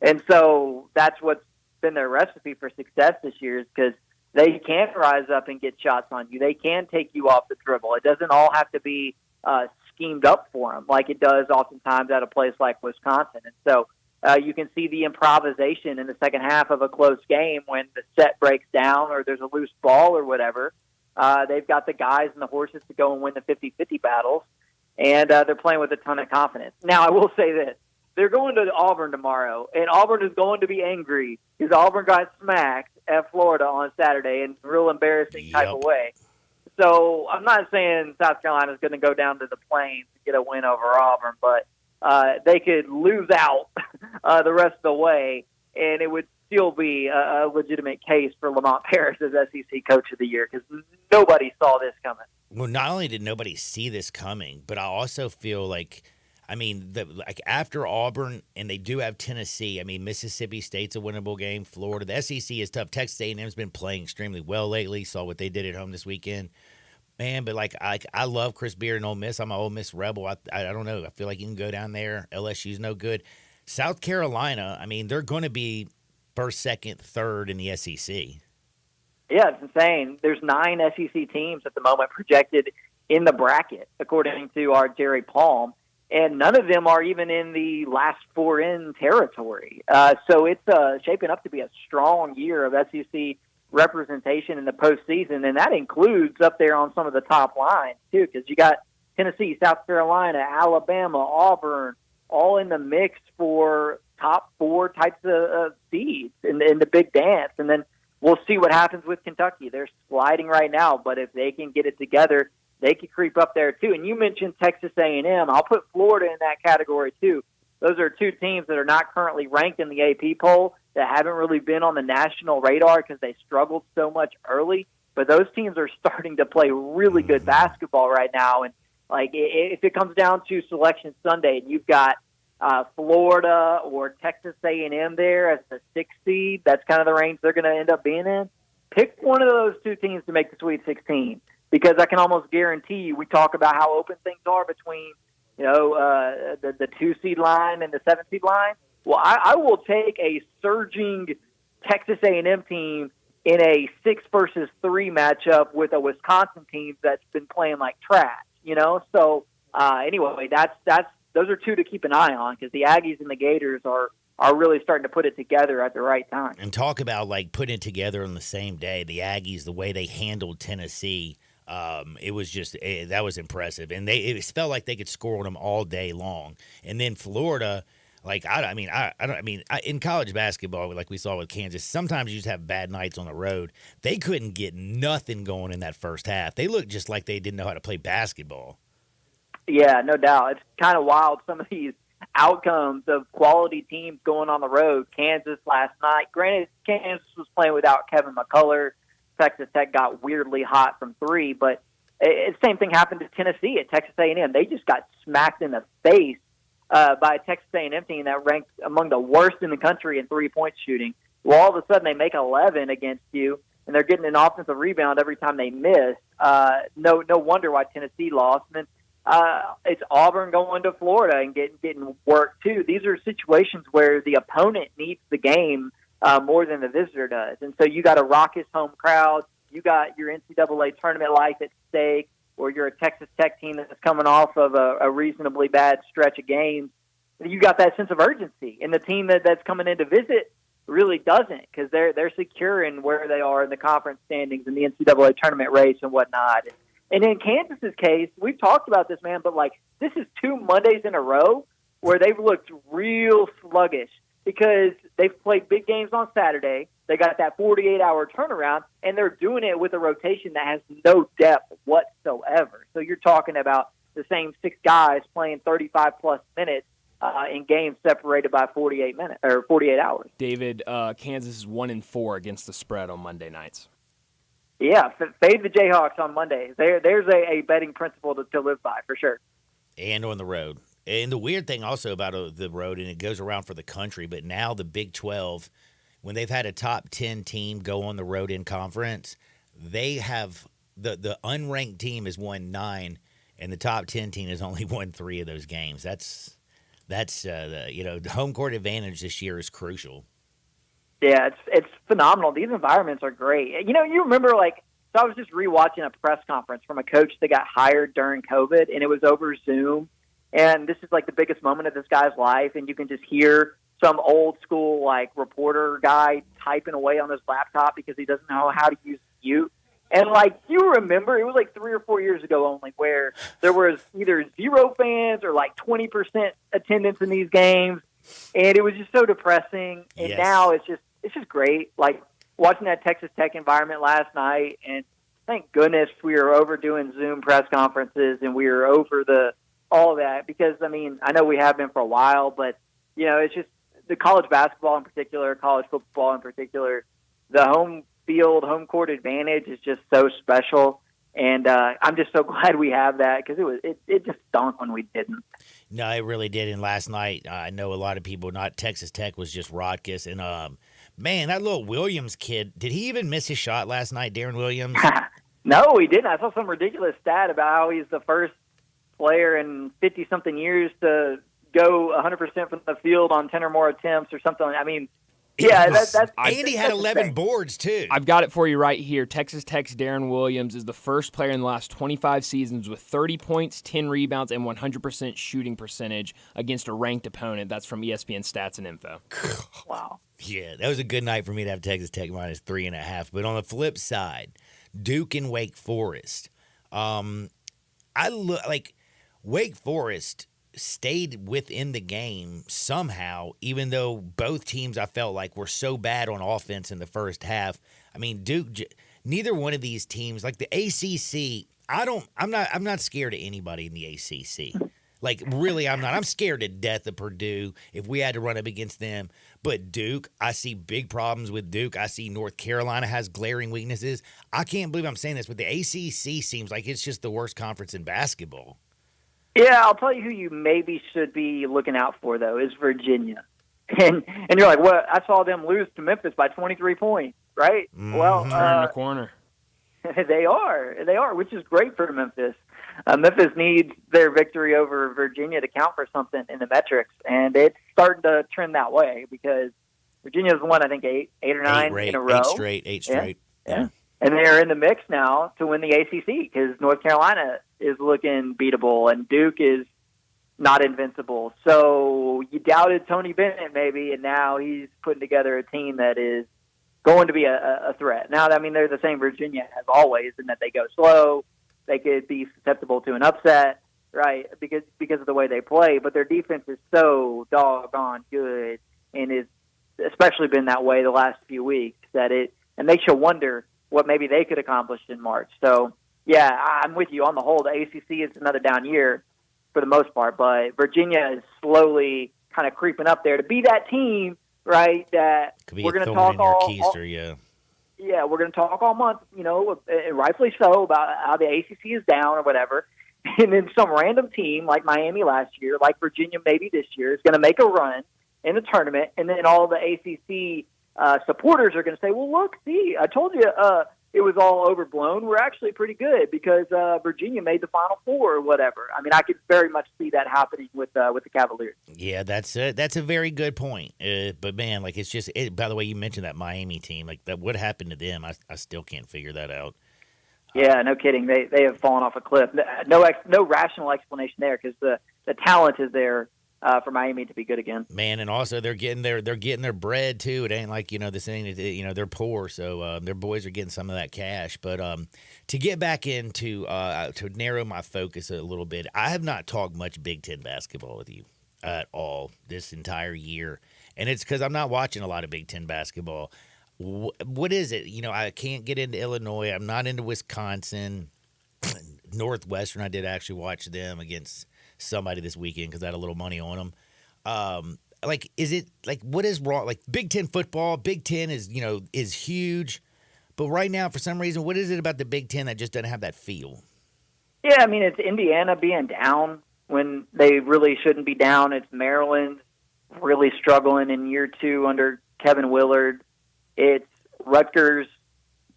And so that's what's been their recipe for success this year, is because they can rise up and get shots on you. They can take you off the dribble. It doesn't all have to be schemed up for them like it does oftentimes at a place like Wisconsin. And so you can see the improvisation in the second half of a close game when the set breaks down or there's a loose ball or whatever. They've got the guys and the horses to go and win the 50-50 battles, and they're playing with a ton of confidence. Now, I will say this. They're going to Auburn tomorrow, and Auburn is going to be angry because Auburn got smacked at Florida on Saturday in a real embarrassing type of way. So I'm not saying South Carolina is going to go down to the Plains and get a win over Auburn, but they could lose out the rest of the way, and it would still be a legitimate case for Lamont Paris as SEC Coach of the Year, because nobody saw this coming. Well, not only did nobody see this coming, but I also feel like I mean, after Auburn, and they do have Tennessee. I mean, Mississippi State's a winnable game. Florida, the SEC is tough. Texas A&M's been playing extremely well lately. Saw what they did at home this weekend, man. But I love Chris Beard and Ole Miss. I'm an Ole Miss rebel. I don't know. I feel like you can go down there. LSU's no good. South Carolina. I mean, they're going to be first, second, third in the SEC. Yeah, it's insane. There's 9 SEC teams at the moment projected in the bracket, according to our Jerry Palm. And none of them are even in the last 4 in territory. So it's shaping up to be a strong year of SEC representation in the postseason, and that includes up there on some of the top lines, too, because you got Tennessee, South Carolina, Alabama, Auburn, all in the mix for top 4 types of seeds in the big dance. And then we'll see what happens with Kentucky. They're sliding right now, but if they can get it together, they could creep up there too. And you mentioned Texas A&M. I'll put Florida in that category too. Those are 2 teams that are not currently ranked in the AP poll, that haven't really been on the national radar because they struggled so much early. But those teams are starting to play really good basketball right now. And like, if it comes down to Selection Sunday and you've got Florida or Texas A&M there as the 6th seed, that's kind of the range they're going to end up being in. Pick one of those 2 teams to make the Sweet 16. Because I can almost guarantee you, we talk about how open things are between, the 2 seed line and the 7 seed line. Well, I will take a surging Texas A&M team in a 6 versus 3 matchup with a Wisconsin team that's been playing like trash. So anyway, those are 2 to keep an eye on, because the Aggies and the Gators are really starting to put it together at the right time. And talk about putting it together on the same day. The Aggies, the way they handled Tennessee. It was just that was impressive, and it felt like they could score on them all day long. And then Florida, in college basketball, like we saw with Kansas, sometimes you just have bad nights on the road. They couldn't get nothing going in that first half. They looked just like they didn't know how to play basketball. Yeah, no doubt. It's kind of wild, some of these outcomes of quality teams going on the road. Kansas last night, granted, Kansas was playing without Kevin McCullough. Texas Tech got weirdly hot from 3, but the same thing happened to Tennessee at Texas A&M. They just got smacked in the face by a Texas A&M team that ranked among the worst in the country in 3-point shooting. Well, all of a sudden they make 11 against you, and they're getting an offensive rebound every time they miss. No wonder why Tennessee lost. And then it's Auburn going to Florida and getting worked too. These are situations where the opponent needs the game more than the visitor does. And so you got a raucous home crowd, you got your NCAA tournament life at stake, or you're a Texas Tech team that's coming off of a reasonably bad stretch of games. You got that sense of urgency. And the team that's coming in to visit really doesn't, because they're secure in where they are in the conference standings and the NCAA tournament race and whatnot. And in Kansas's case, we've talked about this, man, but this is 2 Mondays in a row where they've looked real sluggish, because they've played big games on Saturday. They got that 48-hour turnaround, and they're doing it with a rotation that has no depth whatsoever. So you're talking about the same 6 guys playing 35-plus minutes in games separated by 48 minutes or 48 hours. David, Kansas is 1-4 against the spread on Monday nights. Yeah, fade the Jayhawks on Monday. There's a betting principle to live by for sure. And on the road. And the weird thing also about the road, and it goes around for the country, but now the Big 12, when they've had a top 10 team go on the road in conference, they have the unranked team has won 9, and the top 10 team has only won 3 of those games. That's the home court advantage this year is crucial. Yeah, it's phenomenal. These environments are great. You remember, so I was just rewatching a press conference from a coach that got hired during COVID, and it was over Zoom. And this is the biggest moment of this guy's life, and you can just hear some old school reporter guy typing away on his laptop because he doesn't know how to use mute. And you remember, it was 3 or 4 years ago only, where there was either 0 fans or 20% attendance in these games, and it was just so depressing. And Yes. Now it's just great. Watching that Texas Tech environment last night, and thank goodness we were over doing Zoom press conferences and we were over all of that, because I know we have been for a while, but it's just the college basketball in particular, college football in particular, the home field, home court advantage is just so special. And I'm just so glad we have that because it just stunk when we didn't. No, it really did. And last night, I know a lot of people, not Texas Tech was just Rodgers. And, man, that little Williams kid, did he even miss his shot last night, Darren Williams? No, he didn't. I saw some ridiculous stat about how he's the first player in 50-something years to go 100% from the field on 10 or more attempts or something. I mean, yeah, that's Andy had 11 boards, too. I've got it for you right here. Texas Tech's Darren Williams is the first player in the last 25 seasons with 30 points, 10 rebounds, and 100% shooting percentage against a ranked opponent. That's from ESPN Stats and Info. Wow. Yeah, that was a good night for me to have Texas Tech minus 3.5. But on the flip side, Duke and Wake Forest. Wake Forest stayed within the game somehow, even though both teams I felt like were so bad on offense in the first half. I mean, Duke, neither one of these teams, like the ACC, I'm not scared of anybody in the ACC. Like, really, I'm not. I'm scared to death of Purdue if we had to run up against them. But Duke, I see big problems with Duke. I see North Carolina has glaring weaknesses. I can't believe I'm saying this, but the ACC seems like it's just the worst conference in basketball. Yeah, I'll tell you who you maybe should be looking out for, though, is Virginia. And you're like, well, I saw them lose to Memphis by 23 points, right? Mm-hmm. Well, turn the corner. They are, which is great for Memphis. Memphis needs their victory over Virginia to count for something in the metrics, and it's starting to trend that way because Virginia's won, I think, eight or nine in a row. Eight straight. Yeah. And they're in the mix now to win the ACC because North Carolina is looking beatable and Duke is not invincible. So you doubted Tony Bennett maybe, and now he's putting together a team that is going to be a threat. Now, I mean, they're the same Virginia as always in that they go slow. They could be susceptible to an upset, right, because of the way they play. But their defense is so doggone good and has especially been that way the last few weeks that it makes you wonder what maybe they could accomplish in March. So, yeah, I'm with you. On the whole, the ACC is another down year for the most part, but Virginia is slowly kind of creeping up there to be that team, right, that we're going to talk Yeah, we're going to talk all month, and rightfully so, about how the ACC is down or whatever. And then some random team like Miami last year, like Virginia maybe this year, is going to make a run in the tournament. And then all the ACC supporters are going to say, well, look, see, I told you it was all overblown. We're actually pretty good because Virginia made the Final Four or whatever. I mean, I could very much see that happening with the Cavaliers. Yeah, that's a very good point. But, man, like it's just by the way, you mentioned that Miami team. Like, that what happened to them, I still can't figure that out. Yeah, no kidding. They have fallen off a cliff. No rational explanation there because the talent is there for Miami to be good again. Man, and also they're getting their bread too. It ain't like this ain't they're poor, so their boys are getting some of that cash. But to get back into to narrow my focus a little bit, I have not talked much Big Ten basketball with you at all this entire year, and it's because I'm not watching a lot of Big Ten basketball. What is it? I can't get into Illinois. I'm not into Wisconsin. Northwestern, I did actually watch them against somebody this weekend because I had a little money on them. Is it what is wrong? Like Big Ten football, Big Ten is huge, but right now for some reason, what is it about the Big Ten that just doesn't have that feel? Yeah, I mean it's Indiana being down when they really shouldn't be down. It's Maryland really struggling in year 2 under Kevin Willard. It's Rutgers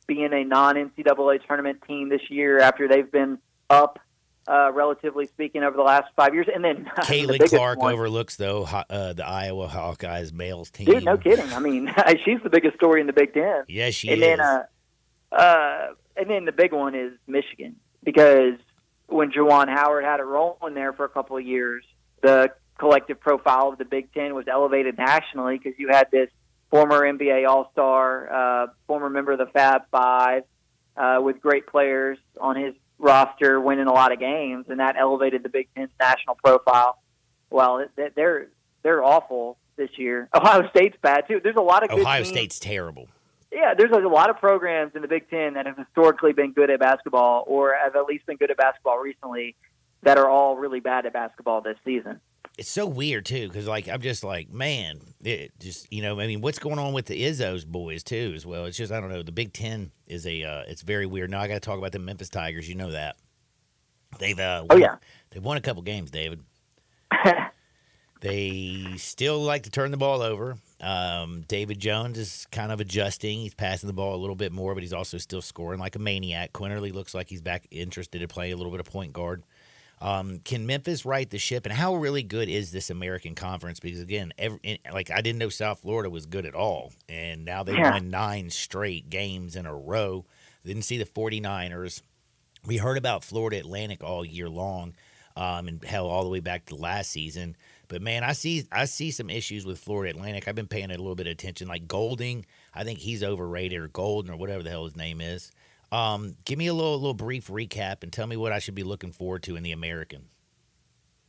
being a non-NCAA tournament team this year after they've been up. Relatively speaking, over the last 5 years. And then Caitlin Clark overlooks, though, the Iowa Hawkeyes males team. Dude, no kidding. I mean, she's the biggest story in the Big Ten. Yes, she is. And then the big one is Michigan, because when Juwan Howard had it rolling there for a couple of years, the collective profile of the Big Ten was elevated nationally because you had this former NBA All-Star, former member of the Fab Five, with great players on his roster winning a lot of games, and that elevated the Big Ten's national profile. Well, they're awful this year. Ohio State's bad, too. There's a lot of good Ohio teams. State's terrible. Yeah, there's a lot of programs in the Big Ten that have historically been good at basketball or have at least been good at basketball recently that are all really bad at basketball this season. it's so weird too, because like I'm just like, man, it just I mean, what's going on with the Izzo's boys too as well? It's just I don't know. The Big Ten is it's very weird. Now I got to talk about the Memphis Tigers. You know that they've they've won a couple games, David. They still like to turn the ball over. David Jones is kind of adjusting. He's passing the ball a little bit more, but he's also still scoring like a maniac. Quinterly looks like he's back interested to play a little bit of point guard. Can Memphis right the ship? And how really good is this American Conference? Because, again, I didn't know South Florida was good at all. And now they won 9 straight games in a row. Didn't see the 49ers. We heard about Florida Atlantic all year long, and hell, all the way back to last season. But, man, I see some issues with Florida Atlantic. I've been paying a little bit of attention. Like Golding, I think he's overrated, or Golden, or whatever the hell his name is. Give me a little brief recap and tell me what I should be looking forward to in the American.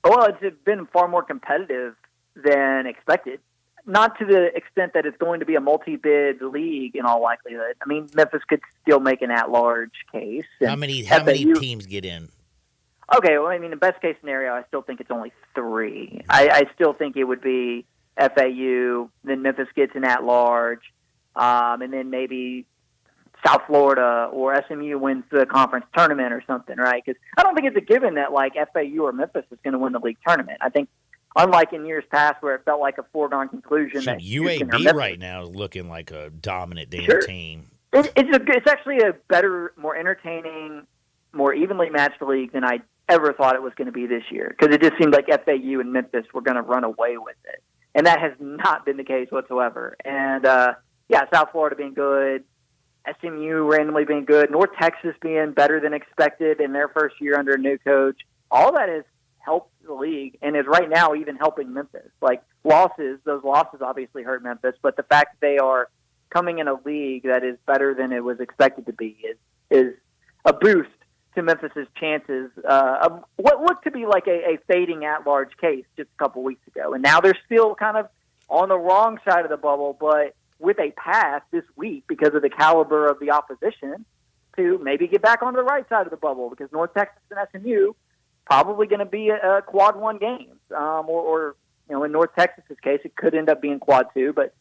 Well, it's been far more competitive than expected. Not to the extent that it's going to be a multi-bid league in all likelihood. I mean, Memphis could still make an at-large case. How many teams get in? Okay, well, I mean, the best-case scenario, I still think it's only 3. I still think it would be FAU, then Memphis gets an at-large, and then maybe South Florida or SMU wins the conference tournament or something, right? Because I don't think it's a given that, like, FAU or Memphis is going to win the league tournament. I think, unlike in years past where it felt like a foregone conclusion that UAB right now is looking like a dominant damn team. It's actually a better, more entertaining, more evenly matched league than I ever thought it was going to be this year, because it just seemed like FAU and Memphis were going to run away with it. And that has not been the case whatsoever. And, South Florida being good, SMU randomly being good, North Texas being better than expected in their first year under a new coach, all that has helped the league and is right now even helping Memphis. Like those losses obviously hurt Memphis, but the fact that they are coming in a league that is better than it was expected to be is a boost to Memphis's chances of what looked to be like a fading at-large case just a couple weeks ago. And now they're still kind of on the wrong side of the bubble, but with a path this week because of the caliber of the opposition to maybe get back onto the right side of the bubble, because North Texas and SMU probably going to be a quad 1 games, or in North Texas's case, it could end up being quad 2, but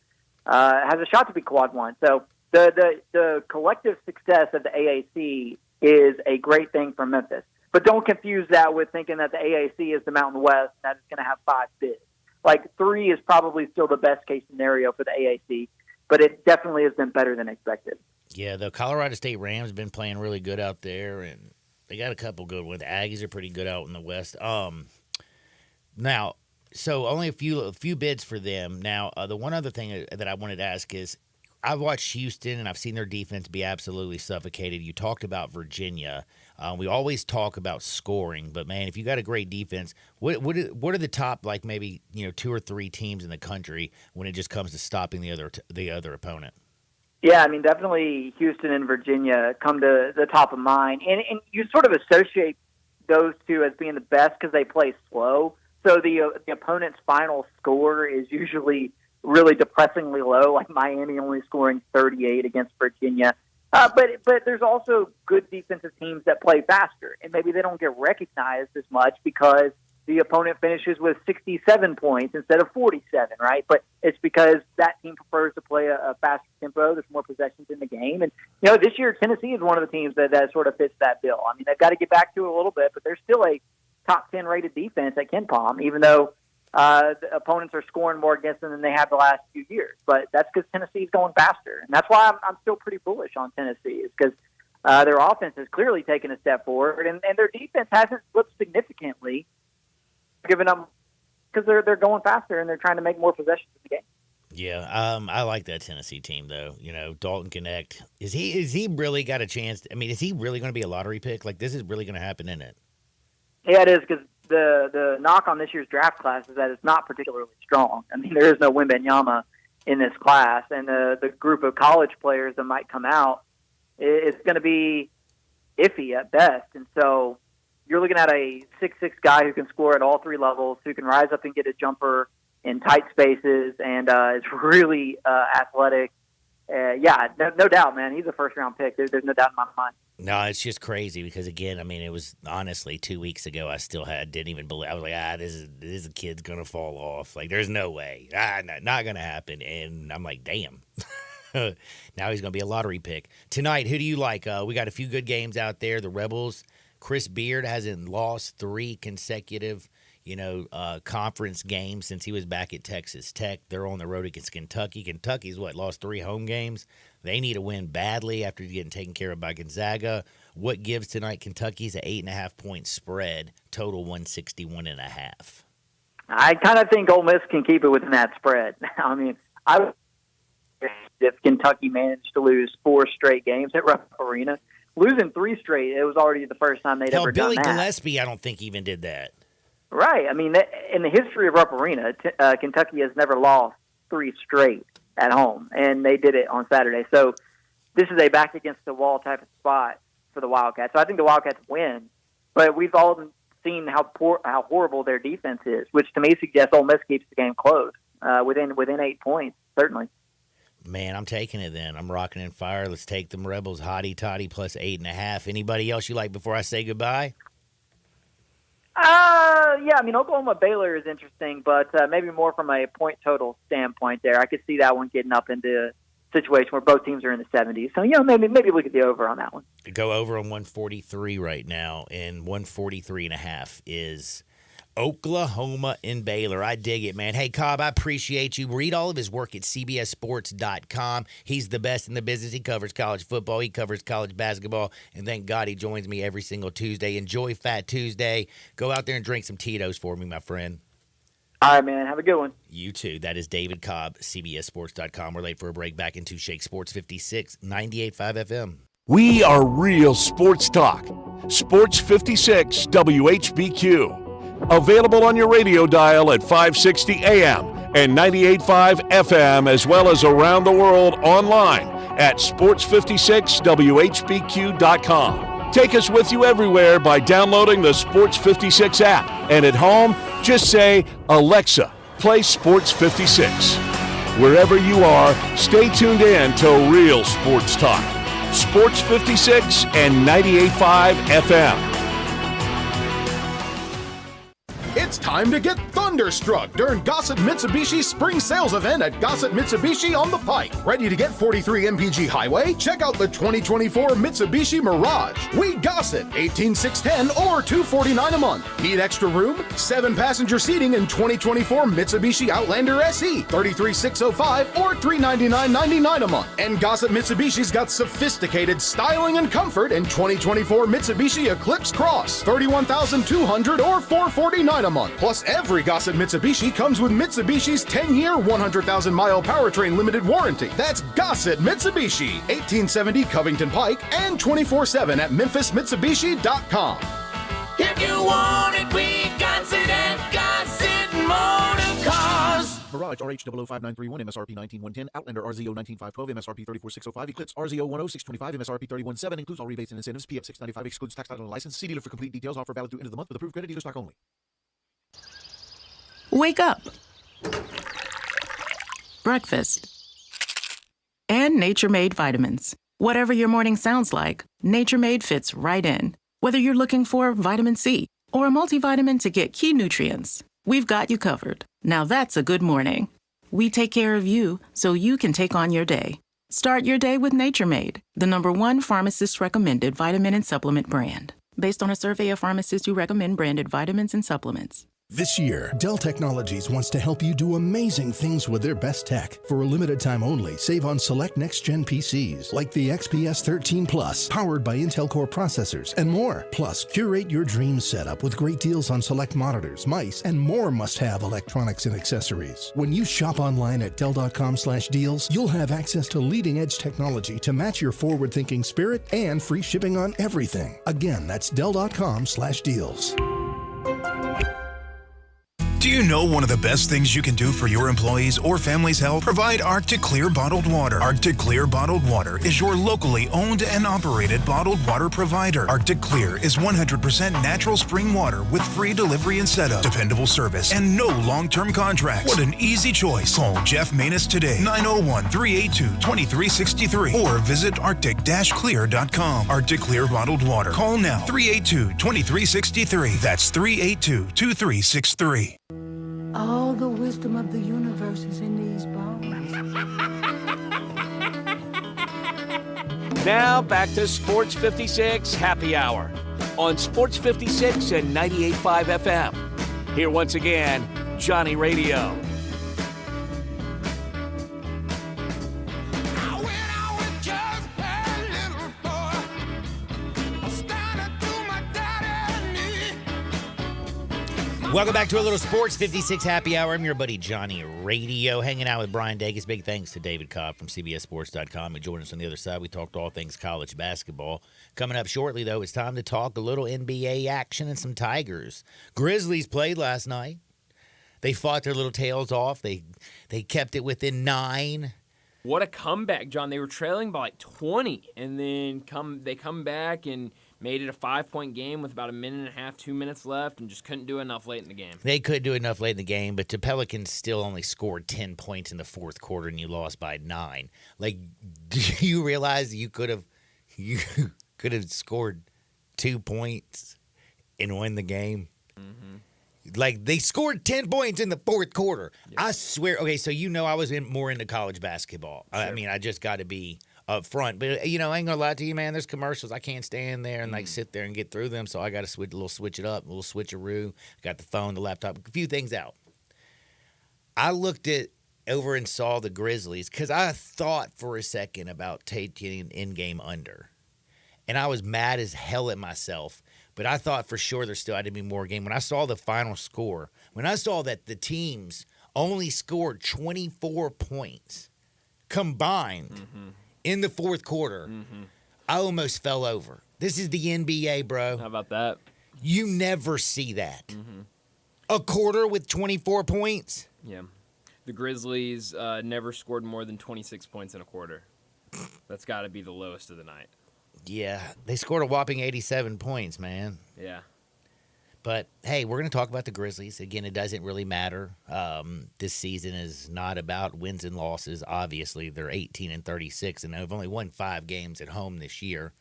has a shot to be quad 1. So the collective success of the AAC is a great thing for Memphis. But don't confuse that with thinking that the AAC is the Mountain West and that it's going to have 5 bids. Like 3 is probably still the best case scenario for the AAC, but it definitely has been better than expected. Yeah, the Colorado State Rams have been playing really good out there, and they got a couple good ones. The Aggies are pretty good out in the West. Now, so only a few bids for them. Now, the one other thing that I wanted to ask is, I've watched Houston, and I've seen their defense be absolutely suffocated. You talked about Virginia. We always talk about scoring, but, man, if you got a great defense, what are the top, like, maybe 2 or 3 teams in the country when it just comes to stopping the other opponent? Yeah, I mean, definitely Houston and Virginia come to the top of mind. And you sort of associate those two as being the best because they play slow. So the opponent's final score is usually really depressingly low, like Miami only scoring 38 against Virginia. But there's also good defensive teams that play faster, and maybe they don't get recognized as much because the opponent finishes with 67 points instead of 47, right? But it's because that team prefers to play a faster tempo. There's more possessions in the game. And, this year Tennessee is one of the teams that sort of fits that bill. I mean, they've got to get back to it a little bit, but they're still a top 10 rated defense at KenPom, even though the opponents are scoring more against them than they have the last few years. But that's because Tennessee's going faster. And that's why I'm still pretty bullish on Tennessee, is because their offense has clearly taken a step forward, and their defense hasn't slipped significantly, given up because they're going faster and they're trying to make more possessions in the game. Yeah, I like that Tennessee team, though. Dalton Connect. Is he really got a chance? I mean, is he really going to be a lottery pick? Like, this is really going to happen, isn't it? Yeah, it is, because the knock on this year's draft class is that it's not particularly strong. I mean, there is no Wembanyama in this class, and the group of college players that might come out is going to be iffy at best. And so you're looking at a 6'6" guy who can score at all 3 levels, who can rise up and get a jumper in tight spaces, and is really athletic. No doubt, man. He's a first-round pick. There's no doubt in my mind. No, it's just crazy because, again, I mean, it was honestly 2 weeks ago. I still didn't even believe. I was like, this kid's going to fall off. Like, there's no way. Not going to happen. And I'm like, damn. Now he's going to be a lottery pick. Tonight, who do you like? We got a few good games out there. The Rebels, Chris Beard hasn't lost 3 consecutive, conference games since he was back at Texas Tech. They're on the road against Kentucky. Kentucky's lost 3 home games. They need a win badly after getting taken care of by Gonzaga. What gives tonight? Kentucky's an 8.5-point spread, total 161.5. I kind of think Ole Miss can keep it within that spread. I mean, if Kentucky managed to lose 4 straight games at Rupp Arena, losing 3 straight, it was already the first time they'd ever done that. Billy Gillispie, I don't think even did that. Right. I mean, in the history of Rupp Arena, Kentucky has never lost 3 straight at home, and they did it on Saturday. So this is a back-against-the-wall type of spot for the Wildcats. So I think the Wildcats win, but we've all seen how horrible their defense is, which to me suggests Ole Miss keeps the game close within 8 points, certainly. Man, I'm taking it then. I'm rocking in fire. Let's take them Rebels, hotty toddy, plus 8.5. Anybody else you like before I say goodbye? Yeah, I mean, Oklahoma-Baylor is interesting, but maybe more from a point total standpoint there. I could see that one getting up into a situation where both teams are in the 70s. So, maybe look at the over on that one. Go over on 143 right now, and 143.5 is Oklahoma and Baylor. I dig it, man. Hey, Cobb, I appreciate you. Read all of his work at CBSSports.com. He's the best in the business. He covers college football. He covers college basketball. And thank God he joins me every single Tuesday. Enjoy Fat Tuesday. Go out there and drink some Tito's for me, my friend. All right, man. Have a good one. You too. That is David Cobb, CBSSports.com. We're late for a break. Back into Shake Sports 56, 98.5 FM. We are real sports talk. Sports 56 WHBQ. Available on your radio dial at 560 AM and 98.5 FM, as well as around the world online at sports56whbq.com. Take us with you everywhere by downloading the Sports 56 app. And at home, just say, Alexa, play Sports 56. Wherever you are, stay tuned in to Real Sports Talk. Sports 56 and 98.5 FM. It's time to get thunderstruck during Gossett Mitsubishi's spring sales event at Gossett Mitsubishi on the Pike. Ready to get 43 MPG Highway? Check out the 2024 Mitsubishi Mirage. We Gossett, 18,610 or $249 a month. Need extra room? 7-passenger seating in 2024 Mitsubishi Outlander SE, 33,605 or $399.99 a month. And Gossett Mitsubishi's got sophisticated styling and comfort in 2024 Mitsubishi Eclipse Cross, 31,200 or $449 a month. Plus, every Gossett Mitsubishi comes with Mitsubishi's 10-year, 100,000-mile powertrain limited warranty. That's Gossett Mitsubishi, 1870 Covington Pike, and 24/7 at MemphisMitsubishi.com. If you want it, we got it at Gossett Motor Cars. Mirage RH00591 MSRP 19110, Outlander RZO 19512 MSRP 34605, Eclipse RZO 10625 MSRP 317, includes all rebates and incentives. PF 695 excludes tax title and license. See dealer for complete details. Offer valid through end of the month with approved credit dealer stock only. Wake up. Breakfast. And Nature Made vitamins. Whatever your morning sounds like, Nature Made fits right in. Whether you're looking for vitamin C or a multivitamin to get key nutrients, we've got you covered. Now that's a good morning. We take care of you so you can take on your day. Start your day with Nature Made, the #1 pharmacist-recommended vitamin and supplement brand. Based on a survey of pharmacists who recommend branded vitamins and supplements. This year, Dell Technologies wants to help you do amazing things with their best tech. For a limited time only, save on select next-gen PCs like the XPS 13 Plus, powered by Intel Core processors, and more. Plus, curate your dream setup with great deals on select monitors, mice, and more must-have electronics and accessories. When you shop online at Dell.com/deals, you'll have access to leading-edge technology to match your forward-thinking spirit and free shipping on everything. Again, that's Dell.com/deals. Do Do you know one of the best things you can do for your employees or family's health? Provide Arctic Clear bottled water. Arctic Clear bottled water is your locally owned and operated bottled water provider. Arctic Clear is 100% natural spring water with free delivery and setup, dependable service, and no long-term contracts. What an easy choice. Call Jeff Manus today, 901-382-2363, or visit arctic-clear.com. Arctic Clear bottled water. Call now, 382-2363. That's 382-2363. All the wisdom of the universe is in these bones. Now back to Sports 56 Happy Hour on Sports 56 and 98.5 FM. Here once again, Johnny Radio. Welcome back to a little Sports 56 Happy Hour. I'm your buddy Johnny Radio, hanging out with Brian Davis. Big thanks to David Cobb from CBSSports.com. And joining us on the other side, we talked all things college basketball. Coming up shortly, though, it's time to talk a little NBA action and some Tigers. Grizzlies played last night. They fought their little tails off. They kept it within 9. What a comeback, John. They were trailing by like 20, and then they come back and made it a 5-point game with about a minute and a half, 2 minutes left, and just couldn't do enough late in the game. They could do enough late in the game, but the Pelicans still only scored 10 points in the fourth quarter, and you lost by 9. Like, do you realize you could have scored 2 points and win the game? Mm-hmm. Like, they scored 10 points in the fourth quarter. Yep. I swear. Okay, so I was more into college basketball. Sure. I mean, I just got to be up front. But, I ain't going to lie to you, man. There's commercials. I can't stand there and, sit there and get through them. So I got to switch it up, a little switcheroo. Got the phone, the laptop, a few things out. I looked over and saw the Grizzlies because I thought for a second about taking an in-game under. And I was mad as hell at myself. But I thought for sure there still had to be more game. When I saw the final score, when I saw that the teams only scored 24 points combined in the fourth quarter, I almost fell over. This is the NBA, bro. How about that? You never see that. A quarter with 24 points? Yeah. The Grizzlies never scored more than 26 points in a quarter. That's got to be the lowest of the night. Yeah, they scored a whopping 87 points, man. Yeah. But, hey, we're going to talk about the Grizzlies. Again, it doesn't really matter. This season is not about wins and losses. Obviously, they're 18-36, and they've only won 5 games at home this year.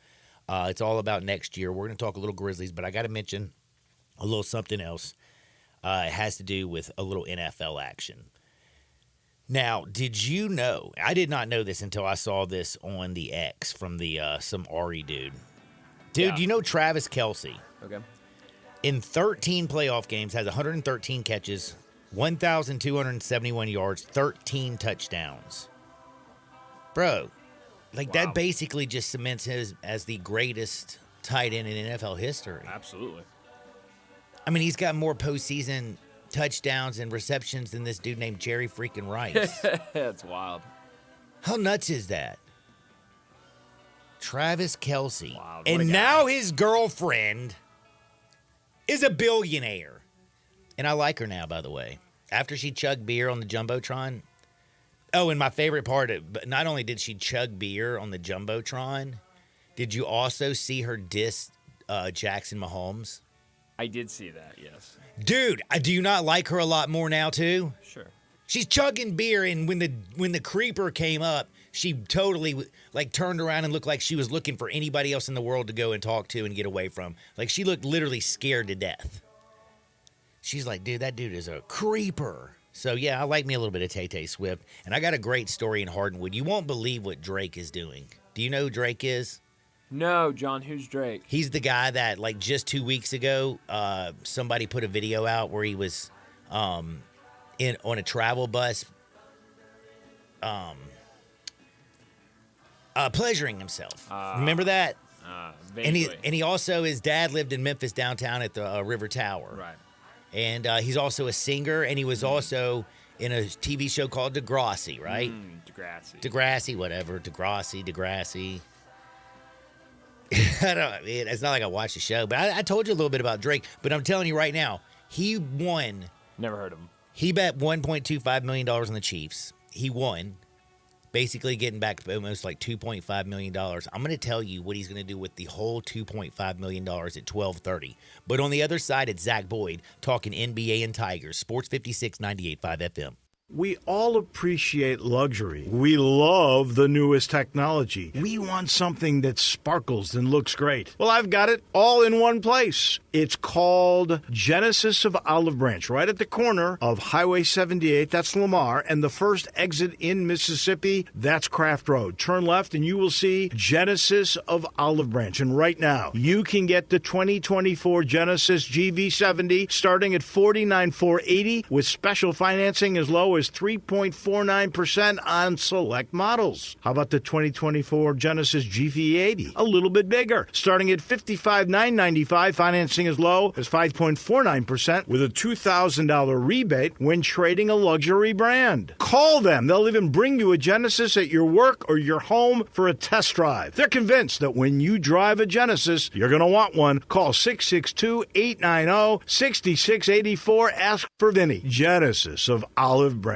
It's all about next year. We're going to talk a little Grizzlies, but I got to mention a little something else. It has to do with a little NFL action. Now, did you know, I did not know this until I saw this on the X from the some Ari dude. Dude, you know Travis Kelce? Okay. In 13 playoff games, has 113 catches, 1,271 yards, 13 touchdowns. Bro, that basically just cements him as the greatest tight end in NFL history. Absolutely. I mean, he's got more postseason touchdowns and receptions than this dude named Jerry freaking Rice. That's wild. How nuts is that? Travis Kelce. Wow, and now his girlfriend is a billionaire. And I like her now, by the way. After she chugged beer on the Jumbotron. Oh, and my favorite part, not only did she chug beer on the Jumbotron, did you also see her diss Jackson Mahomes? I did see that, yes. Dude, do you not like her a lot more now, too? Sure. She's chugging beer, and when the creeper came up, she totally, turned around and looked like she was looking for anybody else in the world to go and talk to and get away from. Like, she looked literally scared to death. She's like, dude, that dude is a creeper. So, yeah, I like me a little bit of Tay-Tay Swift. And I got a great story in Hardwood. You won't believe what Drake is doing. Do you know who Drake is? No, John, who's Drake? He's the guy that, just 2 weeks ago, somebody put a video out where he was on a travel bus pleasuring himself. Remember that? Vaguely. And he also, his dad lived in Memphis downtown at the River Tower. Right. And he's also a singer, and he was also in a TV show called Degrassi, right? Degrassi, whatever. Degrassi. It's not like I watched the show, but I told you a little bit about Drake. But I'm telling you right now, he won Never heard of him. He bet $1.25 million on the Chiefs. He won, basically getting back almost like $2.5 million. I'm going to tell you what he's going to do with the whole $2.5 million at 12:30. But on the other side, it's Zach Boyd talking NBA and Tigers. Sports 56, 98.5 FM. We all appreciate luxury. We love the newest technology. We want something that sparkles and looks great. Well, I've got it all in one place. It's called Genesis of Olive Branch, right at the corner of Highway 78. That's Lamar. And the first exit in Mississippi, that's Craft Road. Turn left and you will see Genesis of Olive Branch. And right now, you can get the 2024 Genesis GV70 starting at $49,480 with special financing as low as 3.49% on select models. How about the 2024 Genesis GV80? A little bit bigger, starting at $55,995, financing as low as 5.49% with a $2,000 rebate when trading a luxury brand. Call them. They'll even bring you a Genesis at your work or your home for a test drive. They're convinced that when you drive a Genesis, you're going to want one. Call 662-890-6684. Ask for Vinny. Genesis of Olive Branch.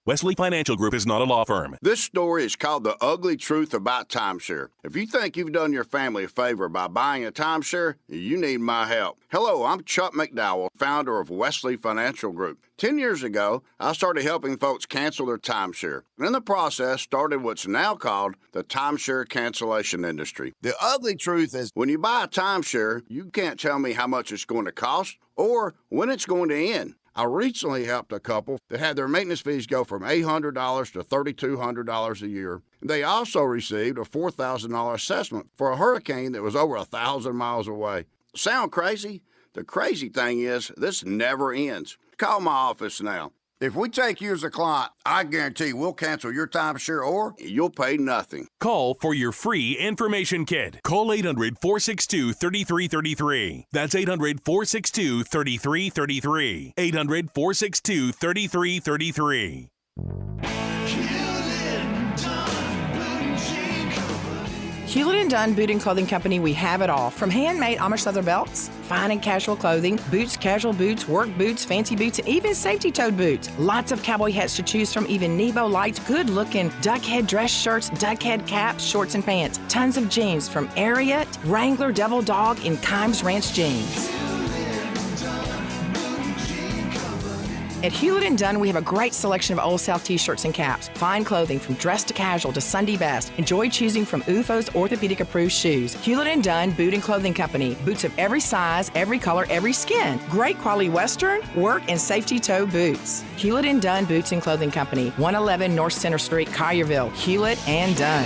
Wesley Financial Group is not a law firm. This story is called The Ugly Truth About Timeshare. If you think you've done your family a favor by buying a timeshare, you need my help. Hello, I'm Chuck McDowell, founder of Wesley Financial Group. 10 years ago, I started helping folks cancel their timeshare. And in the process, started what's now called the timeshare cancellation industry. The ugly truth is when you buy a timeshare, you can't tell me how much it's going to cost or when it's going to end. I recently helped a couple that had their maintenance fees go from $800 to $3,200 a year. They also received a $4,000 assessment for a hurricane that was over 1,000 miles away. Sound crazy? The crazy thing is, this never ends. Call my office now. If we take you as a client, I guarantee we'll cancel your timeshare or you'll pay nothing. Call for your free information kit. Call 800-462-3333. That's 800-462-3333. 800-462-3333. Hewlett & Dunn Boot and Clothing Company, we have it all. From handmade Amish leather belts, fine and casual clothing, boots, casual boots, work boots, fancy boots, and even safety-toed boots. Lots of cowboy hats to choose from, even Nebo lights, good-looking duck head dress shirts, duck head caps, shorts, and pants. Tons of jeans from Ariat, Wrangler, Devil Dog, and Kimes Ranch jeans. At Hewlett & Dunn, we have a great selection of Old South t-shirts and caps. Fine clothing from dress to casual to Sunday best. Enjoy choosing from UFO's orthopedic-approved shoes. Hewlett & Dunn Boot and Clothing Company. Boots of every size, every color, every skin. Great quality Western, work, and safety toe boots. Hewlett & Dunn Boots and Clothing Company. 111 North Center Street, Collierville. Hewlett & Dunn.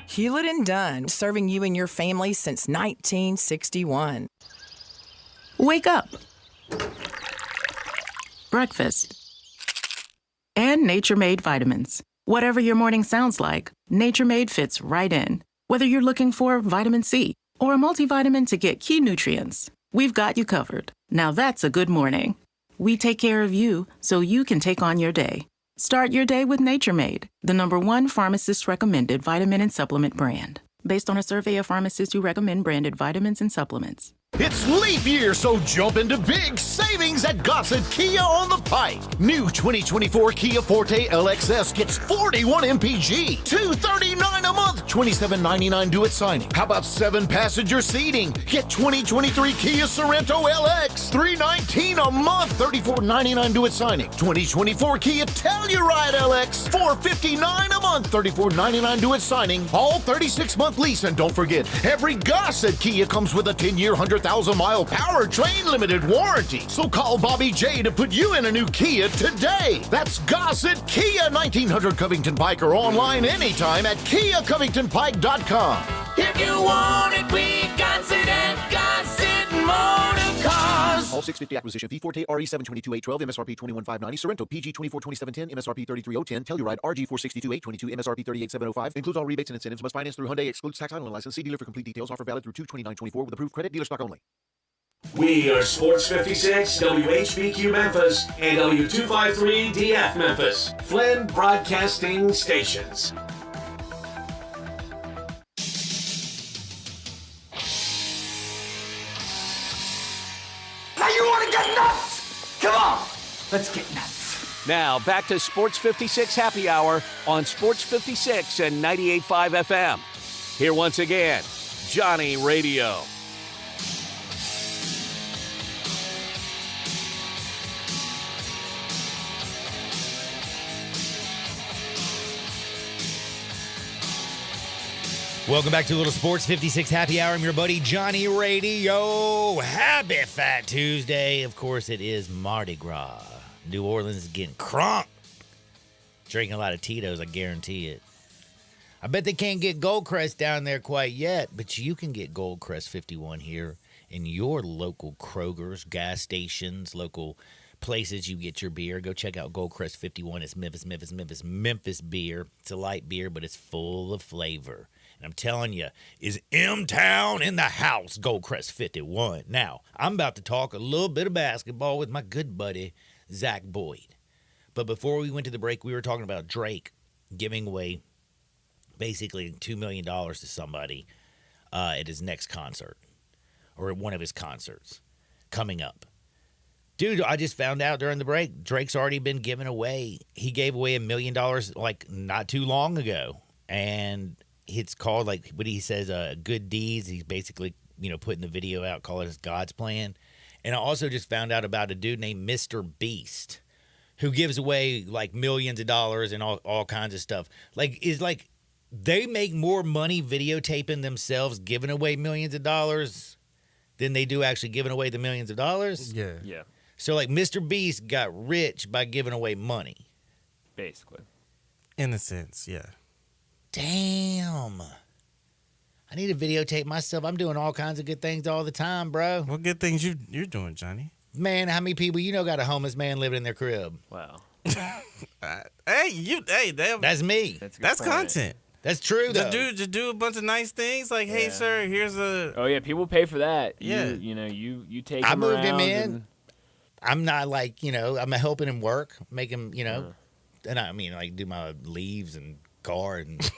Hewlett & Dunn, serving you and your family since 1961. Wake up. Breakfast. And Nature Made vitamins. Whatever your morning sounds like, Nature Made fits right in. Whether you're looking for vitamin C or a multivitamin to get key nutrients, we've got you covered. Now that's a good morning. We take care of you so you can take on your day. Start your day with Nature Made, the #1 pharmacist-recommended vitamin and supplement brand. Based on a survey of pharmacists who recommend branded vitamins and supplements. It's leap year, so jump into big savings at Gossett Kia on the Pike. New 2024 Kia Forte LXS gets 41 MPG, $239 a month, $27.99 due at signing. How about 7-passenger seating? Get 2023 Kia Sorento LX, $319 a month, $34.99 due at signing. 2024 Kia Telluride LX, $459 a month, $34.99 due at signing. All 36-month lease, and don't forget, every Gossett Kia comes with a 10-year, 100,000-mile powertrain limited warranty. So call Bobby J to put you in a new Kia today. That's Gossett Kia, 1900 Covington Pike, or online anytime at KiaCovingtonPike.com. If you want it, we got it at Gossett Motor Cars. All 650 acquisition fee, Forte RE722-812, MSRP 21,590, Sorento PG 24,2710, MSRP 33,010, Telluride RG 462-822, MSRP 38,705. Includes all rebates and incentives. Must finance through Hyundai. Excludes tax title and license. See dealer for complete details. Offer valid through 2/29/24 with approved credit. Dealer stock only. We are Sports 56, WHBQ Memphis, and W253DF Memphis, Flynn Broadcasting Stations. Let's get nuts. Now, back to Sports 56 Happy Hour on Sports 56 and 98.5 FM. Here once again, Johnny Radio. Welcome back to Little Sports 56 Happy Hour. I'm your buddy Johnny Radio. Happy Fat Tuesday. Of course, it is Mardi Gras. New Orleans is getting crunk. Drinking a lot of Tito's, I guarantee it. I bet they can't get Goldcrest down there quite yet, but you can get Goldcrest 51 here in your local Kroger's, gas stations, local places you get your beer. Go check out Goldcrest 51. It's Memphis beer. It's a light beer, but it's full of flavor. And I'm telling you, is M-Town in the house, Goldcrest 51. Now, I'm about to talk a little bit of basketball with my good buddy, Zach Boyd. But before we went to the break, we were talking about Drake giving away basically $2 million to somebody at his next concert, or at one of his concerts coming up. Dude, I just found out during the break, Drake's already been giving away. He gave away $1 million like not too long ago. And it's called, like what he says, good deeds. He's basically, putting the video out, calling it God's plan. And I also just found out about a dude named Mr. Beast who gives away like millions of dollars and all kinds of stuff. Like they make more money videotaping themselves giving away millions of dollars than they do actually giving away the millions of dollars. Yeah. Yeah. So like Mr. Beast got rich by giving away money. Basically. In a sense, yeah. Damn. I need to videotape myself. I'm doing all kinds of good things all the time, bro. What good things you're doing, Johnny? Man, how many people got a homeless man living in their crib? Wow. That's me. That's content. That's true, though. Just do a bunch of nice things. Like, hey, sir, here's a. Oh yeah, people pay for that. Yeah. You take. I him moved him around in. and- I'm not like I'm helping him work, make him and I mean like do my leaves and car and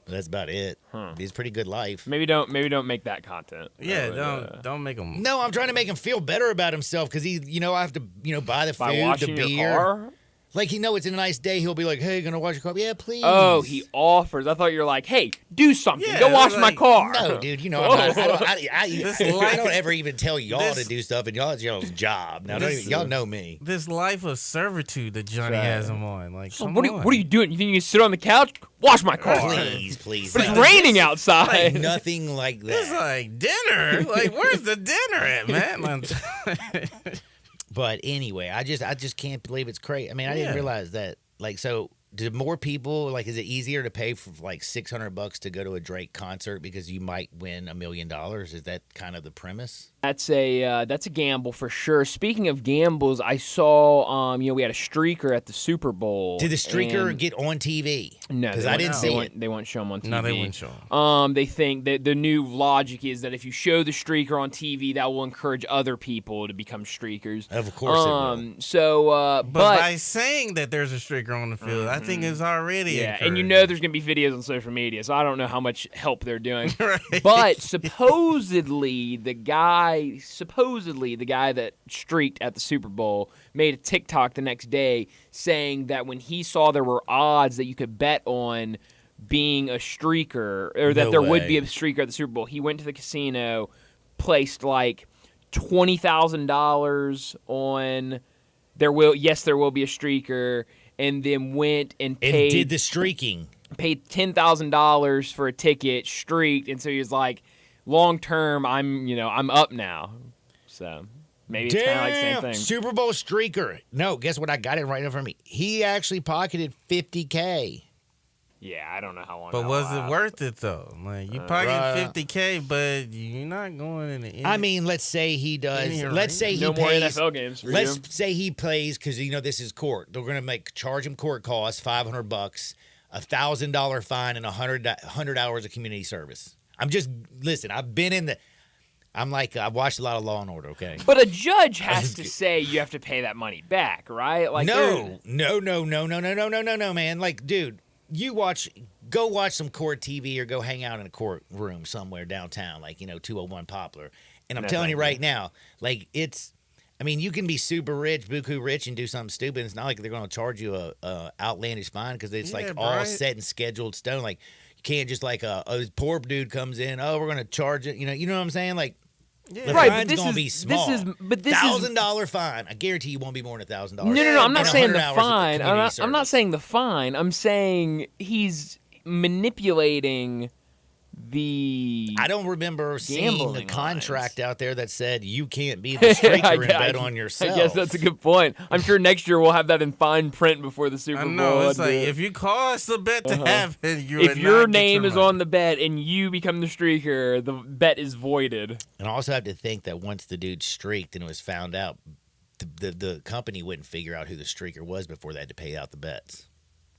that's about it. It's a pretty good life. Maybe don't make that content. Yeah, don't make him. No, I'm trying to make him feel better about himself because he, I have to, buy the By food, washing the your beer. car? Like it's a nice day. He'll be like, "Hey, gonna wash your car?" Yeah, please. Oh, he offers. I thought you were like, hey, do something. Go wash my car. No, dude. I'm not, I don't ever even tell y'all to do stuff, and it's y'all's job. Now, y'all know me. This life of servitude that Johnny has him on. Like, So come what on. are you doing? You think you can sit on the couch? Wash my car. Please. But it's raining outside. Like nothing like that. It's like dinner. Like, where's the dinner at, man? But anyway, I just can't believe it's crazy. I mean, I didn't realize that. Like, so do more people is it easier to pay for like $600 to go to a Drake concert because you might win $1 million? Is that kind of the premise? That's a gamble for sure. Speaking of gambles, I saw we had a streaker at the Super Bowl. Did the streaker get on TV? No, because I didn't see it. They won't show him on TV. No, they wouldn't show him. They think that the new logic is that if you show the streaker on TV, that will encourage other people to become streakers. Of course, it will. So, but by saying that there's a streaker on the field, I think it's already and encouraged. there's going to be videos on social media, so I don't know how much help they're doing. But supposedly the guy that streaked at the Super Bowl made a TikTok the next day saying that when he saw there were odds that you could bet on being a streaker or that there would be a streaker at the Super Bowl, he went to the casino, placed like $20,000 on there will be a streaker, and then went and paid. And did the streaking. Paid $10,000 for a ticket, streaked, and so he was like, long term, I'm up now. So maybe it's kind of like the same thing. Super Bowl streaker. No, guess what? I got it right in front of me. He actually pocketed $50K. Yeah, I don't know how long. But was it worth it though? Like you pocket $50K, but you're not going in the. I mean, let's say he does. Let's say he no pays. more NFL games. For let's you. say he plays because this is court. They're going to charge him court costs, $500, $1,000 fine, and 100 hours of community service. Listen. I've been in the. I've watched a lot of Law and Order. Okay, but a judge has to say you have to pay that money back, right? Like no, man. Like, dude. Go watch some court TV or go hang out in a courtroom somewhere downtown, like 201 Poplar. And I'm telling you right now, like I mean, you can be super rich, buku rich, and do something stupid. It's not like they're going to charge you a outlandish fine because it's like all set and scheduled stone. Like you can't just like a poor dude comes in. Oh, we're going to charge it. You know what I'm saying? Like the fine's going to be small. $1,000 fine. I guarantee you won't be more than $1,000. No. I'm not saying the fine. I'm not saying the fine. I'm saying he's manipulating the. I don't remember seeing the contract out there that said you can't be the streaker and bet on yourself. I guess that's a good point. I'm sure next year we'll have that in fine print before the Super Bowl. I know. It's like if you cause the bet to happen, if your name is on the bet and you become the streaker, the bet is voided. And I also have to think that once the dude streaked and it was found out, the company wouldn't figure out who the streaker was before they had to pay out the bets.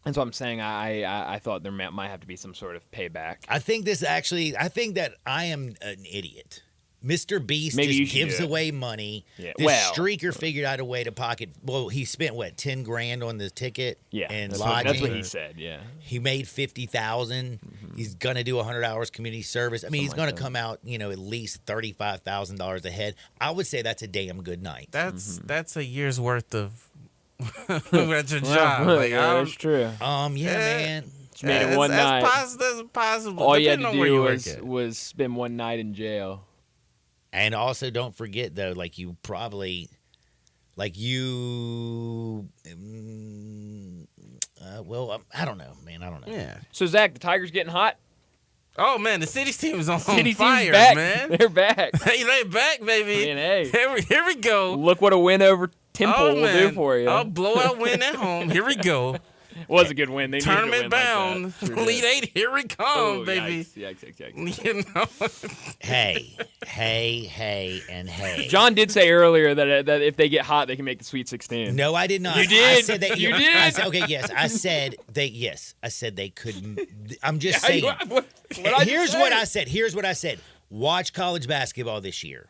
That's what I'm saying. I thought there might have to be some sort of payback. I think that I am an idiot. Mr. Beast Maybe just gives away money. Yeah. This Well, streaker figured out a way to pocket. Well, he spent what, $10,000 on the ticket? Yeah, and that's lodging. what he said. Yeah, he made $50,000. He's gonna do 100 hours community service. I mean, he's gonna come out, at least $35,000 ahead. I would say that's a damn good night. That's a year's worth of. At your job. That's true. Man. Just made it one night. That's possible. All you had to do was spend one night in jail. And also, don't forget though, I don't know, man. I don't know. Yeah. So Zach, the Tigers getting hot? Oh man, the City's team is on City's fire, back. man. They're back. They back, baby. I mean, hey, here we go. Look what a win over Temple will do for you. Oh, blowout win at home. Here we go. Was a good win. They Tournament win bound. like that. Elite 8. Here we come, baby. Yikes. You know. Hey, and hey. John did say earlier that if they get hot, they can make the Sweet 16. No, I did not. You did. I said that. You did. I said, okay, yes. I said they. Yes, I said they could. I'm just saying. Here's what I said. Here's what I said. Watch college basketball this year.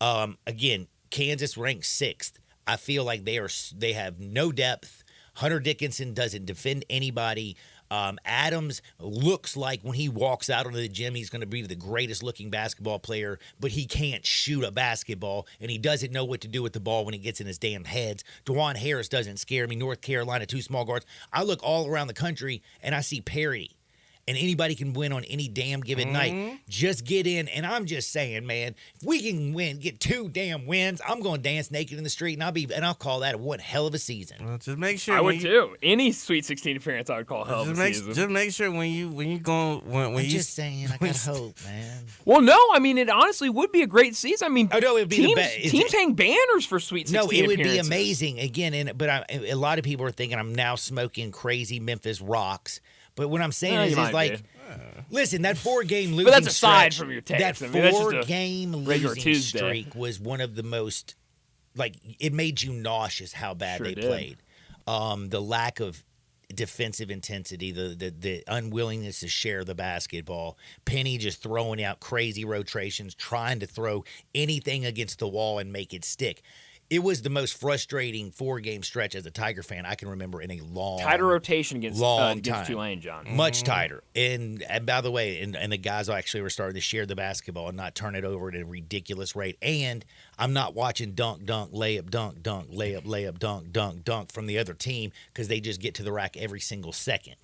Again, Kansas ranked 6th. I feel like they have no depth. Hunter Dickinson doesn't defend anybody. Adams looks like when he walks out onto the gym, he's going to be the greatest looking basketball player, but he can't shoot a basketball, and he doesn't know what to do with the ball when it gets in his damn heads. DeJuan Harris doesn't scare me. North Carolina, 2 small guards. I look all around the country, and I see parity. And anybody can win on any damn given night. Just get in. And I'm just saying, man, if we can get 2 damn wins, I'm going to dance naked in the street, and I'll call that one hell of a season. Well, just make sure I would too. Any Sweet 16 appearance, I would call hell of a season. Just make sure when you go when you just saying, I got hope, man. Well, no, I mean it honestly would be a great season. I mean, it would be teams hang banners for Sweet 16. No, it would be appearances. amazing. Again, but a lot of people are thinking I'm now smoking crazy Memphis rocks. But what I'm saying is like. Listen, that 4-game losing but that's aside stretch, from your takes. That 4-game losing streak was one of the most, it made you nauseous how bad they played. The lack of defensive intensity, the unwillingness to share the basketball, Penny just throwing out crazy rotations, trying to throw anything against the wall and make it stick. It was the most frustrating 4-game stretch as a Tiger fan I can remember in a tighter rotation against time. Tulane, John. Much tighter. And by the way, and the guys actually were starting to share the basketball and not turn it over at a ridiculous rate. And I'm not watching dunk, layup, dunk, layup, dunk from the other team because they just get to the rack every single second.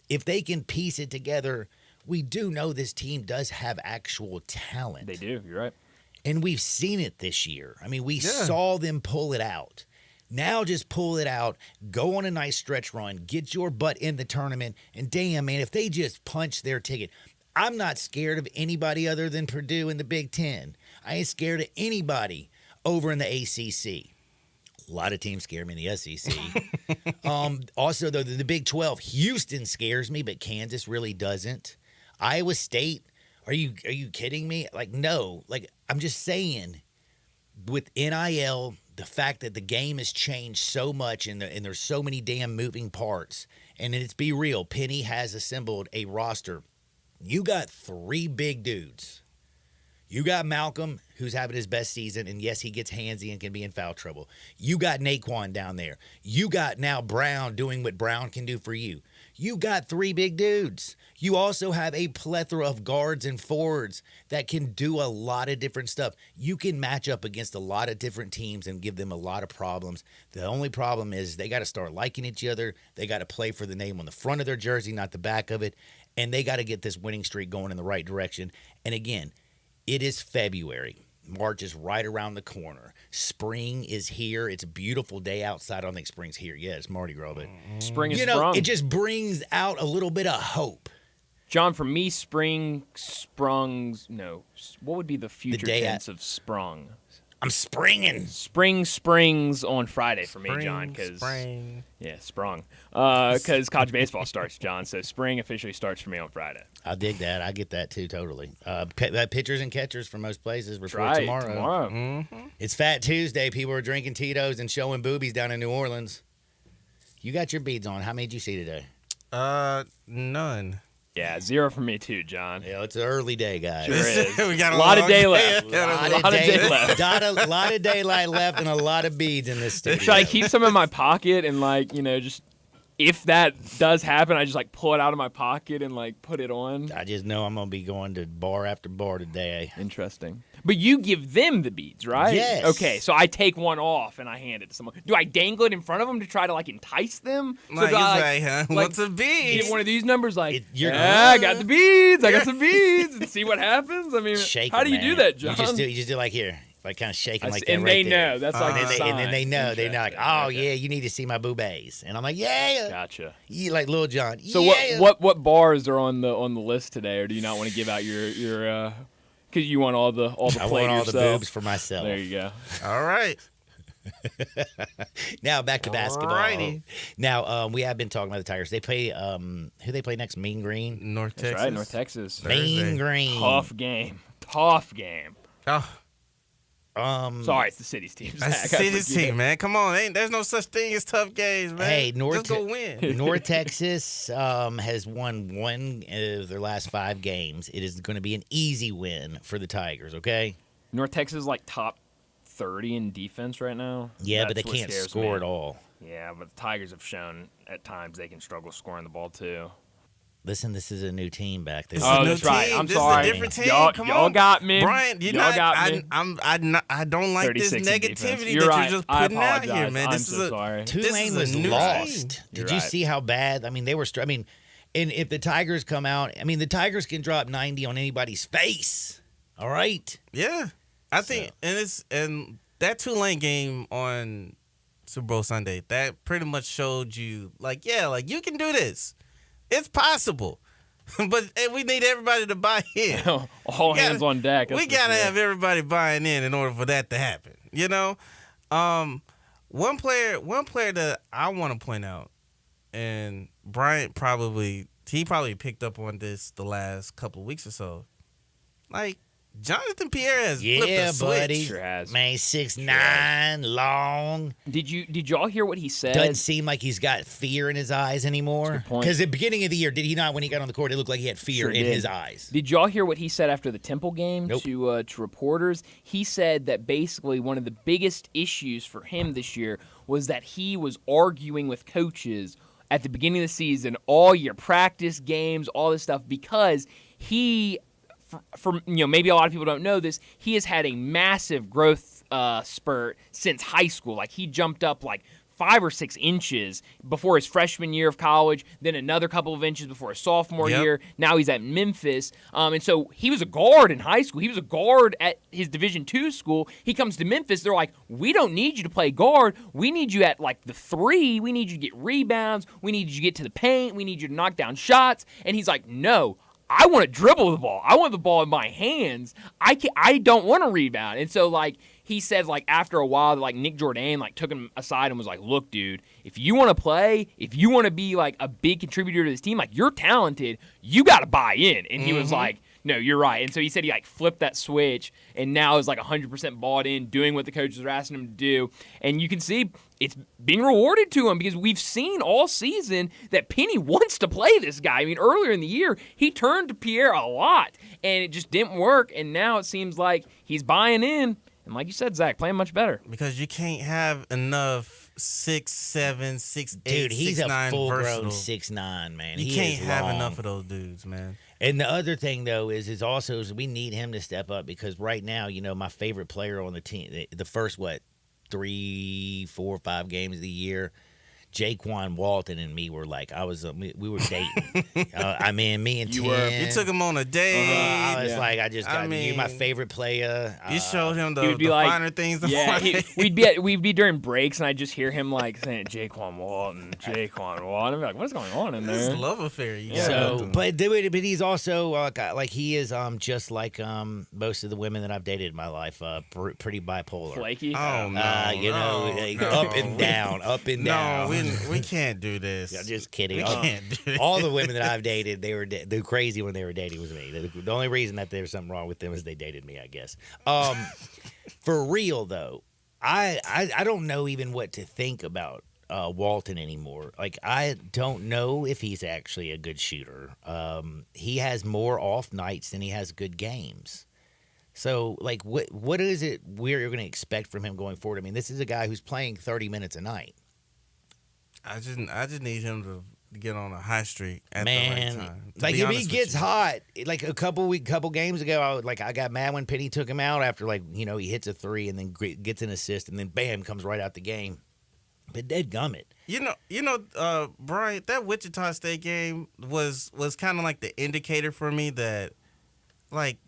If they can piece it together, we do know this team does have actual talent. They do. You're right. And we've seen it this year. I mean, we saw them pull it out. Now just pull it out, go on a nice stretch run, get your butt in the tournament, and damn, man, if they just punch their ticket. I'm not scared of anybody other than Purdue in the Big Ten. I ain't scared of anybody over in the ACC. A lot of teams scare me in the SEC. Also, though, the Big 12, Houston scares me, but Kansas really doesn't. Iowa State, are you kidding me? No. I'm just saying, with NIL, the fact that the game has changed so much and there's so many damn moving parts, and let's be real, Penny has assembled a roster. You got 3 big dudes. You got Malcolm, who's having his best season, and yes, he gets handsy and can be in foul trouble. You got Naquan down there. You got now Brown doing what Brown can do for you. You got 3 big dudes. You also have a plethora of guards and forwards that can do a lot of different stuff. You can match up against a lot of different teams and give them a lot of problems. The only problem is they got to start liking each other. They got to play for the name on the front of their jersey, not the back of it. And they got to get this winning streak going in the right direction. And again, it is February. March is right around the corner. Spring is here. It's a beautiful day outside. I don't think spring's here yet. It's Mardi Gras, but Spring is sprung. It just brings out a little bit of hope. John, for me, spring sprungs. No, what would be the future tense of sprung? I'm springing. Spring springs on Friday for me, John. Yeah, sprung. Because college baseball starts, John. So spring officially starts for me on Friday. I dig that. I get that too, totally. Pitchers and catchers for most places report right, tomorrow. Mm-hmm. It's Fat Tuesday. People are drinking Tito's and showing boobies down in New Orleans. You got your beads on. How many did you see today? None. Yeah, 0 for me too, John. Yeah, it's an early day, guys. Sure is. We got a lot of day left. A lot of daylight left and a lot of beads in this studio. Should I keep some in my pocket and just if that does happen, I just pull it out of my pocket and put it on? I just know I'm going to be going to bar after bar today. Interesting. But you give them the beads, right? Yes. Okay, so I take one off and I hand it to someone. Do I dangle it in front of them to try to entice them? Like, what's a bead? Give one of these numbers I got the beads. I got some beads, and see what happens. I mean, shake how do you man. do that, John? You just do here. Kind of shaking like that. And right they there. know. That's like a sign. And then they know. They're not oh, yeah, you need to see my boobies. And I'm like, yeah. Gotcha. You like Lil Jon. So yeah. what bars are on the list today, or do you not want to give out your because you want all the play I want all yourself? the boobs for myself. There you go. All right. Now back to basketball. Alrighty. Now we have been talking about the Tigers. They play who they play next? Mean Green. North That's Texas. right, North Texas. Mean Green. Tough game. Oh. Sorry, it's the city's team. That's the city's team, man. Come on, there's no such thing as tough games, man. Hey, just go win. North Texas has won 1 of their last 5 games. It is going to be an easy win for the Tigers. Okay. North Texas is top 30 in defense right now. Yeah, but they That's what can't scares score me. at all. Yeah, but the Tigers have shown at times they can struggle scoring the ball too. Listen, this is a new team back there. That's right. I'm sorry. This is a different team. Y'all got me. Brian, got me. I don't like this negativity you're that right. you're just putting out apologize. here, man. I'm so sorry. Tulane was new lost. team. Did you see how bad? I mean, they were. And if the Tigers come out, the Tigers can drop 90 on anybody's face. All right. Yeah, I think, and that Tulane game on Super Bowl Sunday, that pretty much showed you, you can do this. It's possible. But we need everybody to buy in. All hands on deck. We got to have everybody buying in order for that to happen. You know? One player that I want to point out, and Bryant probably picked up on this the last couple of weeks or so. Jonathan Pierre has flipped the switch. Buddy. Sure has. Man, 6'9", long. Did y'all hear what he said? Doesn't seem like he's got fear in his eyes anymore. Because at the beginning of the year, did he not? When he got on the court, it looked like he had fear in his eyes. Did y'all hear what he said after the Temple game Nope. to reporters? He said that basically one of the biggest issues for him this year was that he was arguing with coaches at the beginning of the season, all your practice games, all this stuff, because he. For maybe a lot of people don't know this, he has had a massive growth spurt since high school. He jumped up 5 or 6 inches before his freshman year of college, then another couple of inches before his sophomore year. Now he's at Memphis. And so he was a guard in high school. He was a guard at his Division II school. He comes to Memphis. They're like, we don't need you to play guard. We need you at the 3. We need you to get rebounds. We need you to get to the paint. We need you to knock down shots. And he's like, no. I want to dribble the ball. I want the ball in my hands. I don't want to rebound. And so, he said, after a while, Nick Jordan, took him aside and was like, look, dude, if you want to play, if you want to be, a big contributor to this team, you're talented, you got to buy in. And he was like, No, you're right. And so he said he like flipped that switch and now is like 100% bought in, doing what the coaches are asking him to do. And you can see it's being rewarded to him because we've seen all season that Penny wants to play this guy. I mean, earlier in the year, he turned to Pierre a lot and it just didn't work. And now it seems like he's buying in. And like you said, Zach, playing much better. Because you can't have enough 6'7", 6'8", Dude, he's 6'9" a full-grown versatile. 6'9", man. You He can't is have long. enough of those dudes, man. And the other thing, though, is also we need him to step up because right now, my favorite player on the team, the first, 3, 4, 5 games of the year, Jaquan Walton and me were like, we were dating. Me and Tim. You took him on a date. I was like, you're my favorite player. You showed him the like, finer things. We'd be during breaks, and I'd just hear him like saying Jaquan Walton. I'd be like, what's going on in there? This is a love affair. But he's also he is just like most of the women that I've dated in my life, pretty bipolar. Flaky. Oh no, up and down, up and down. No, we can't do this. I'm just kidding. We can't do this. All the women that I've dated, they were the crazy when they were dating was me. The only reason that there's something wrong with them is they dated me, I guess. For real though, I don't know even what to think about Walton anymore. Like, I don't know if he's actually a good shooter. He has more off nights than he has good games. So, like, what is it we're going to expect from him going forward? I mean, this is a guy who's playing 30 minutes a night. I just need him to get on a high streak at the right time. Like, if he gets hot, like a couple games ago, I got mad when Penny took him out after, he hits a three and then gets an assist and then bam, comes right out the game. But dadgummit. Brian, that Wichita State game was kind of like the indicator for me that, like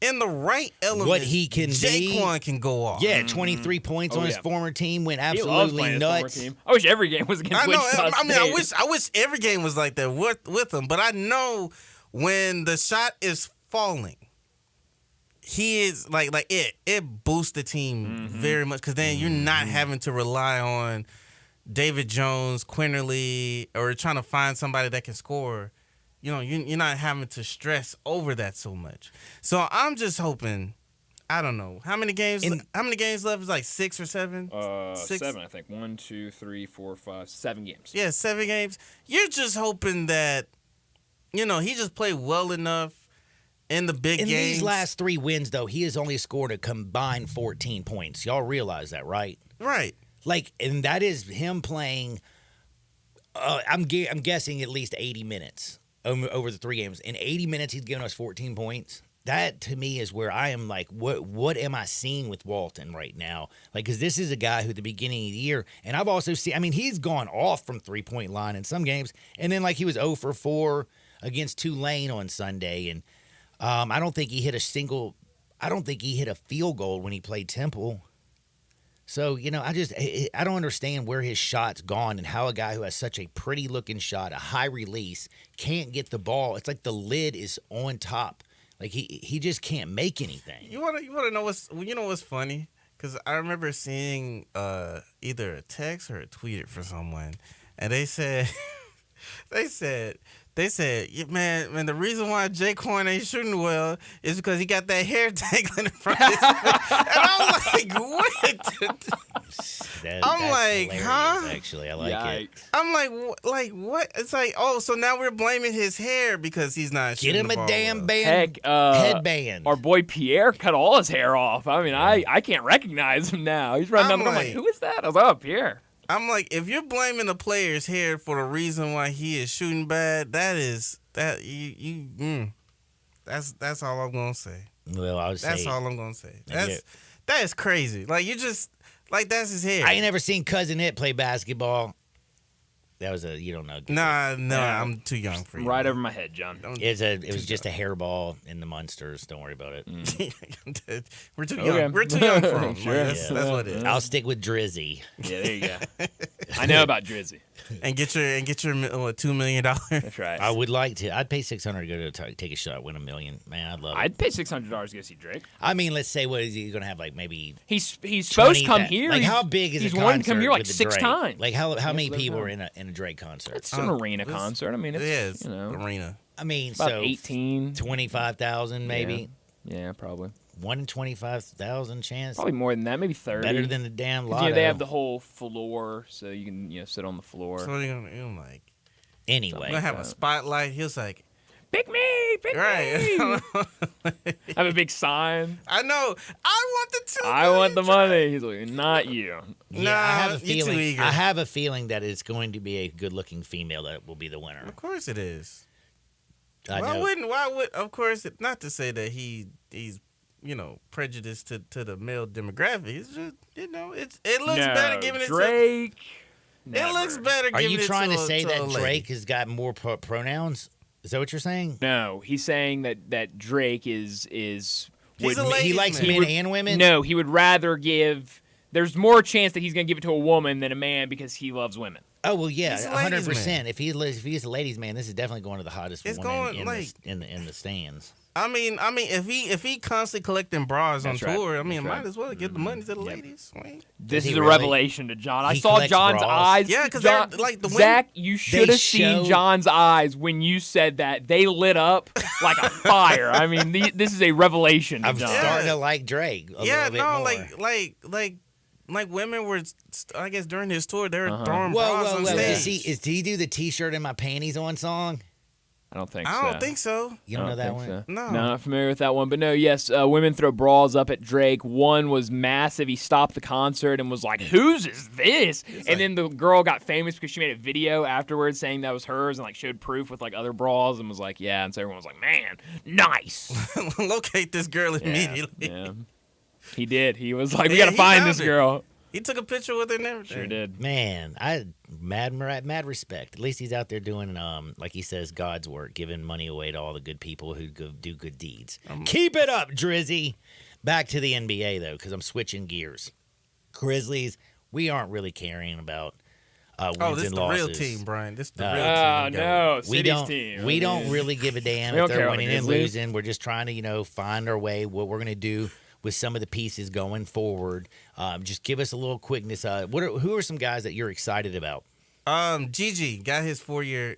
in the right element, what he can Jaquan can go off. Yeah, 23 points on his former team, went absolutely nuts. I wish every game was against Wichita State. I wish every game was like that with him. But I know when the shot is falling, he is like it boosts the team very much because then you're not having to rely on David Jones, Quinterly, or trying to find somebody that can score. You're not having to stress over that so much. So I'm just hoping. I don't know how many games. How many games left? Is like 6 or 7. 7, I think. 1, 2, 3, 4, 5, 7 games. Yeah, 7 games. You're just hoping that he just played well enough in the big games. In these last 3 wins, though, he has only scored a combined 14 points. Y'all realize that, right? Right. And that is him playing. I'm guessing at least 80 minutes. Over the 3 games. In 80 minutes, he's given us 14 points. That, to me, is where I am like, what am I seeing with Walton right now? Like, because this is a guy who at the beginning of the year, and I've also seen, he's gone off from 3-point line in some games, and then, he was 0 for 4 against Tulane on Sunday, and I don't think he hit a field goal when he played Temple. So, I don't understand where his shot's gone and how a guy who has such a pretty-looking shot, a high release, can't get the ball. It's like the lid is on top. Like, he just can't make anything. You want to know what's funny? Because I remember seeing either a text or a tweet for someone, and they said, man, the reason why Jaquan ain't shooting well is because he got that hair tangling in front of his face. And I'm like, what? I'm like, huh? Actually, I like it. I'm like, what? It's like, oh, so now we're blaming his hair because he's not shooting Get him the a ball damn well. headband. Our boy Pierre cut all his hair off. I can't recognize him now. He's running up and I'm like, who is that? I was like, oh, Pierre. I'm like, if you're blaming the player's hair for the reason why he is shooting bad, that's all I'm gonna say. Well, that's all I'm gonna say. That is crazy. Like, you just that's his hair. I ain't never seen Cousin It play basketball. That was you don't know. No, I'm too young for you. Right over my head, John. It was just a hairball in the Munsters. Don't worry about it. We're too young. We're too young for him. Sure. That's what it is. I'll stick with Drizzy. Yeah, there you go. I know about Drizzy. And get your $2 million. That's right. I would like to. I'd pay $600 to go to take a shot, win $1 million. Man, I'd love it. I'd pay $600 to go see Drake. I mean, let's say what is he going to have? Like maybe he's supposed to come 20, here. Like how big is he's a concert? wanted to come here like with the 6 Drake? times. Like how many people are in a Drake concert? It's an arena concert. I mean, it's arena. I mean, about so 18, 25,000 maybe. Yeah, probably. 1 in 25,000 chance. Probably more than that, maybe 30. Better than the damn 'Cause, lotto. they have the whole floor, so you can sit on the floor. So you're gonna like. Anyway, gonna have a spotlight. He was like, "Pick me, pick me." Have a big sign. I know. I want the $2 million. I want the money. He's like, not you. Yeah, I have a feeling. I have a feeling that it's going to be a good-looking female that will be the winner. Of course it is. I know. Why would? Of course, not to say that he's prejudiced to the male demographic. It's just it looks better giving it Drake. to It looks better. Are giving you it trying to a- say to that a lady. Drake has got more pronouns? Is that what you're saying? No, he's saying that Drake is He's a ladies' he likes man. men and women? No, he would rather give. There's more chance that he's going to give it to a woman than a man because he loves women. Oh well, yeah, He's a ladies' 100%. man. If he's a ladies' man, this is definitely going to the hottest It's woman going, in the stands. I mean, if he constantly collecting bras That's on right. tour, I mean, That's might right. as well give the money to the ladies. Right? This Did is he a really? revelation to John. I He saw collects John's bras? eyes. Yeah, 'cause John, they're, like, the women- Zach, you should have seen show- John's eyes when you said that. They lit up like a fire. I mean, this is a revelation to I'm John. starting to like Drake a Yeah, little bit no, more. like women were, I guess during his tour, they were Uh-huh. throwing bras on stage. Did he do the T-shirt in my panties on song? I don't think so. I don't think so. You don't know that think one? so. No. Not familiar with that one. But no, yes, women throw bras up at Drake. One was massive. He stopped the concert and was like, "Whose is this?" And then the girl got famous because she made a video afterwards saying that was hers and like showed proof with like other bras and was like, "Yeah." And so everyone was like, "Man, nice." Locate this girl immediately. Yeah. He did. He was like, "We Yeah, got to he find found this it. girl." He took a picture with her and everything. Sure did. Man, I mad respect. At least he's out there doing, like he says, God's work, giving money away to all the good people who do good deeds. Keep it up, Drizzy. Back to the NBA though, because I'm switching gears. Grizzlies, we aren't really caring about wins Oh, this is and the losses. real team, Brian. This is the real Oh, team. no. We City's don't. team. We don't really give a damn We if don't care they're about winning the and Grizzlies. losing. We're just trying to, find our way. What we're gonna do with some of the pieces going forward. Just give us a little quickness. Who are some guys that you're excited about? Gigi got his four-year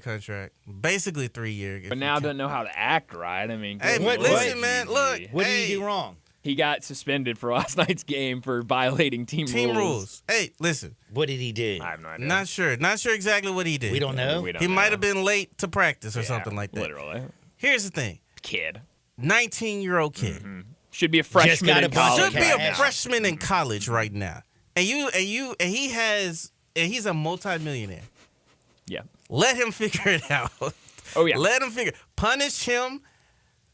contract, basically 3-year. But now doesn't know how to act right. I mean, Hey, good listen, Lord, man, Gigi. look. What Hey. did he do wrong? He got suspended for last night's game for violating team rules. Hey, listen. What did he do? I have no idea. Not sure exactly what he did. We don't know. We don't He know. might have been late to practice or something like that. Literally. Here's the thing: Kid. 19-year-old kid Should be a freshman got in a bunch of college. should be cash. a Yeah. freshman in college right now, and he's a multimillionaire. Yeah. Let him figure it out. Oh, yeah. Let him figure. Punish him.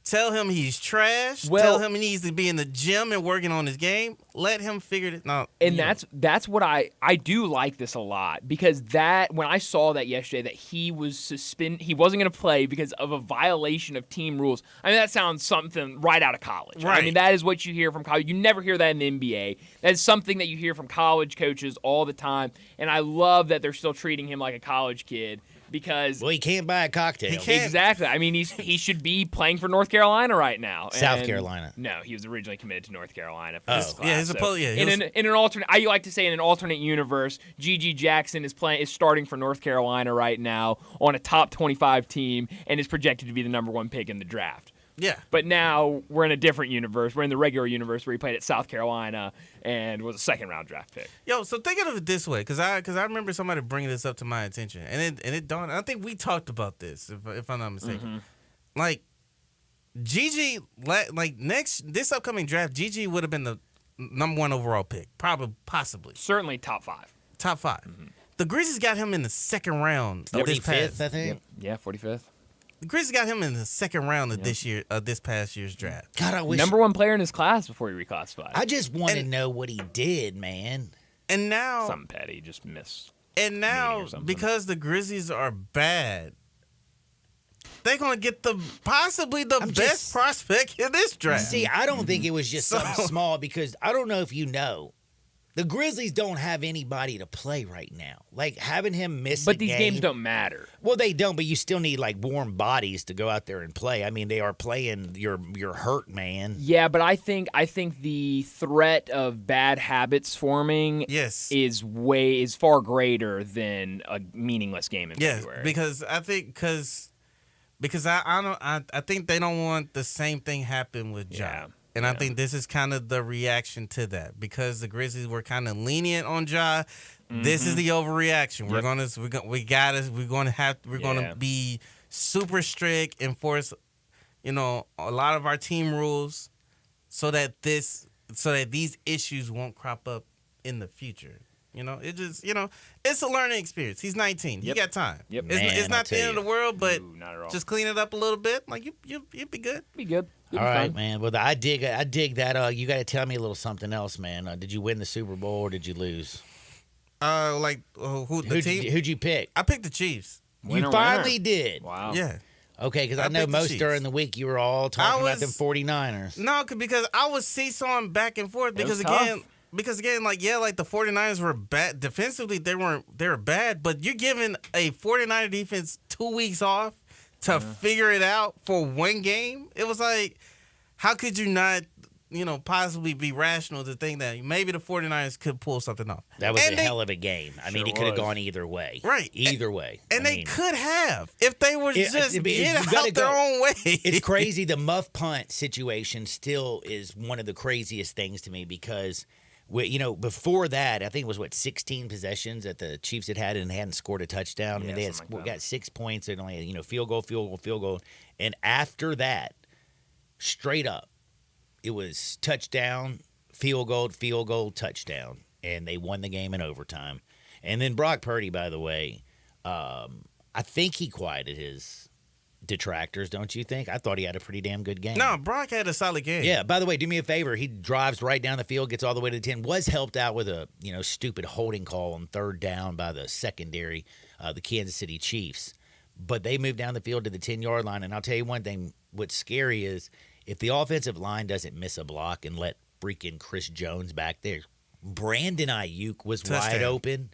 Tell him he's trash. Well- Tell him he needs to be in the gym and working on his game. Let him figure it out. And that's what I do like this a lot because when I saw that yesterday that he was suspended, he wasn't going to play because of a violation of team rules. I mean, that sounds something right out of college. Right. I mean, that is what you hear from college. You never hear that in the NBA. That is something that you hear from college coaches all the time. And I love that they're still treating him like a college kid. Because Well, he can't buy a cocktail. He can't. exactly. I mean, he should be playing for North Carolina right now. South And- Carolina. No, he was originally committed to North Carolina. For Oh. this class. Yeah, he's supposed- yeah, he in was- an alternate, I like to say in an alternate universe, Gigi Jackson is starting for North Carolina right now on a top 25 team and is projected to be the number 1 pick in the draft. Yeah. But now we're in a different universe. We're in the regular universe where he played at South Carolina and was a second-round draft pick. Yo, so think of it this way, because I remember somebody bringing this up to my attention, and it dawned. I think we talked about this, if I'm not mistaken. Like Gigi, this upcoming draft, Gigi would have been the number 1 overall pick, possibly, Certainly top 5. top 5. The Grizzlies got him in the second round of this 45th, past. I think. Yeah, 45th. The Grizzlies got him in the second round of this past year's draft. God, I wish. Number 1 player in his class before he reclassified. I just want to know what he did, man. And now, Something petty, just missed. and now or something. because the Grizzlies are bad, they're gonna get possibly the best prospect in this draft. See, I don't think it was just something small because I don't know if you know. The Grizzlies don't have anybody to play right now. Like, having him miss But a these game, games don't matter. Well, they don't, but you still need, like, warm bodies to go out there and play. I mean, they are playing your hurt man. Yeah, but I think the threat of bad habits forming is far greater than a meaningless game in February. Because I think I think they don't want the same thing happen with Ja. And I think this is kind of the reaction to that, because the Grizzlies were kind of lenient on Ja. This is the overreaction. We're gonna be super strict, enforce, a lot of our team rules, so that these issues won't crop up in the future. It's a learning experience. He's 19. He got time. Yep. It's not the end of the world, but not at all. just clean it up a little bit. Like you'll be good. Be good. All right, man. Well, I dig that. You got to tell me a little something else, man. Did you win the Super Bowl or did you lose? Who'd you pick? I picked the Chiefs. You finally did. Wow. Yeah. Okay, because I know picked the most Chiefs. during the week you were all talking about them 49ers. No, because I was seesawing back and forth because the 49ers were bad defensively. They were bad, but you're giving a 49er defense 2 weeks off to figure it out for one game. It was like, how could you not, possibly be rational to think that maybe the 49ers could pull something off? That was a hell of a game. I mean, it could have gone either way. Right. Either way. And they could have if they were get out their own way. It's crazy. The muff punt situation still is one of the craziest things to me because, before that, I think it was, 16 possessions that the Chiefs had and hadn't scored a touchdown. I mean, they got 6 points. They only had, field goal. And after that, straight up, it was touchdown, field goal, touchdown. And they won the game in overtime. And then Brock Purdy, by the way, I think he quieted his detractors, don't you think? I thought he had a pretty damn good game. No, Brock had a solid game. Yeah, by the way, do me a favor. He drives right down the field, gets all the way to the 10, was helped out with a, stupid holding call on third down by the secondary, the Kansas City Chiefs. But they moved down the field to the 10-yard line, and I'll tell you one thing, what's scary is if the offensive line doesn't miss a block and let freaking Chris Jones back there, Brandon Ayuk was wide open.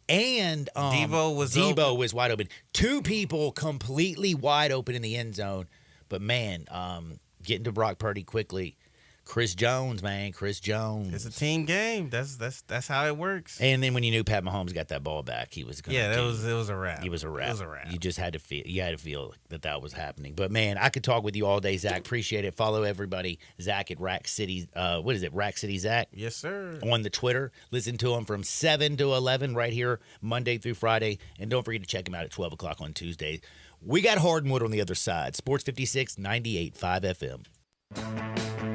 And Debo was wide open. Two people completely wide open in the end zone. But, man, getting to Brock Purdy quickly. Chris Jones, man. Chris Jones. It's a team game. That's how it works. And then when you knew Pat Mahomes got that ball back, he was going to it was a wrap. It was a wrap. It was a wrap. You just had to feel that was happening. But, man, I could talk with you all day, Zach. Appreciate it. Follow everybody. Zach at Rack City. What is it? Rack City Zach? Yes, sir. On the Twitter. Listen to him from 7 to 11 right here, Monday through Friday. And don't forget to check him out at 12 o'clock on Tuesday. We got Hardwood on the other side. Sports 56, 98.5 FM.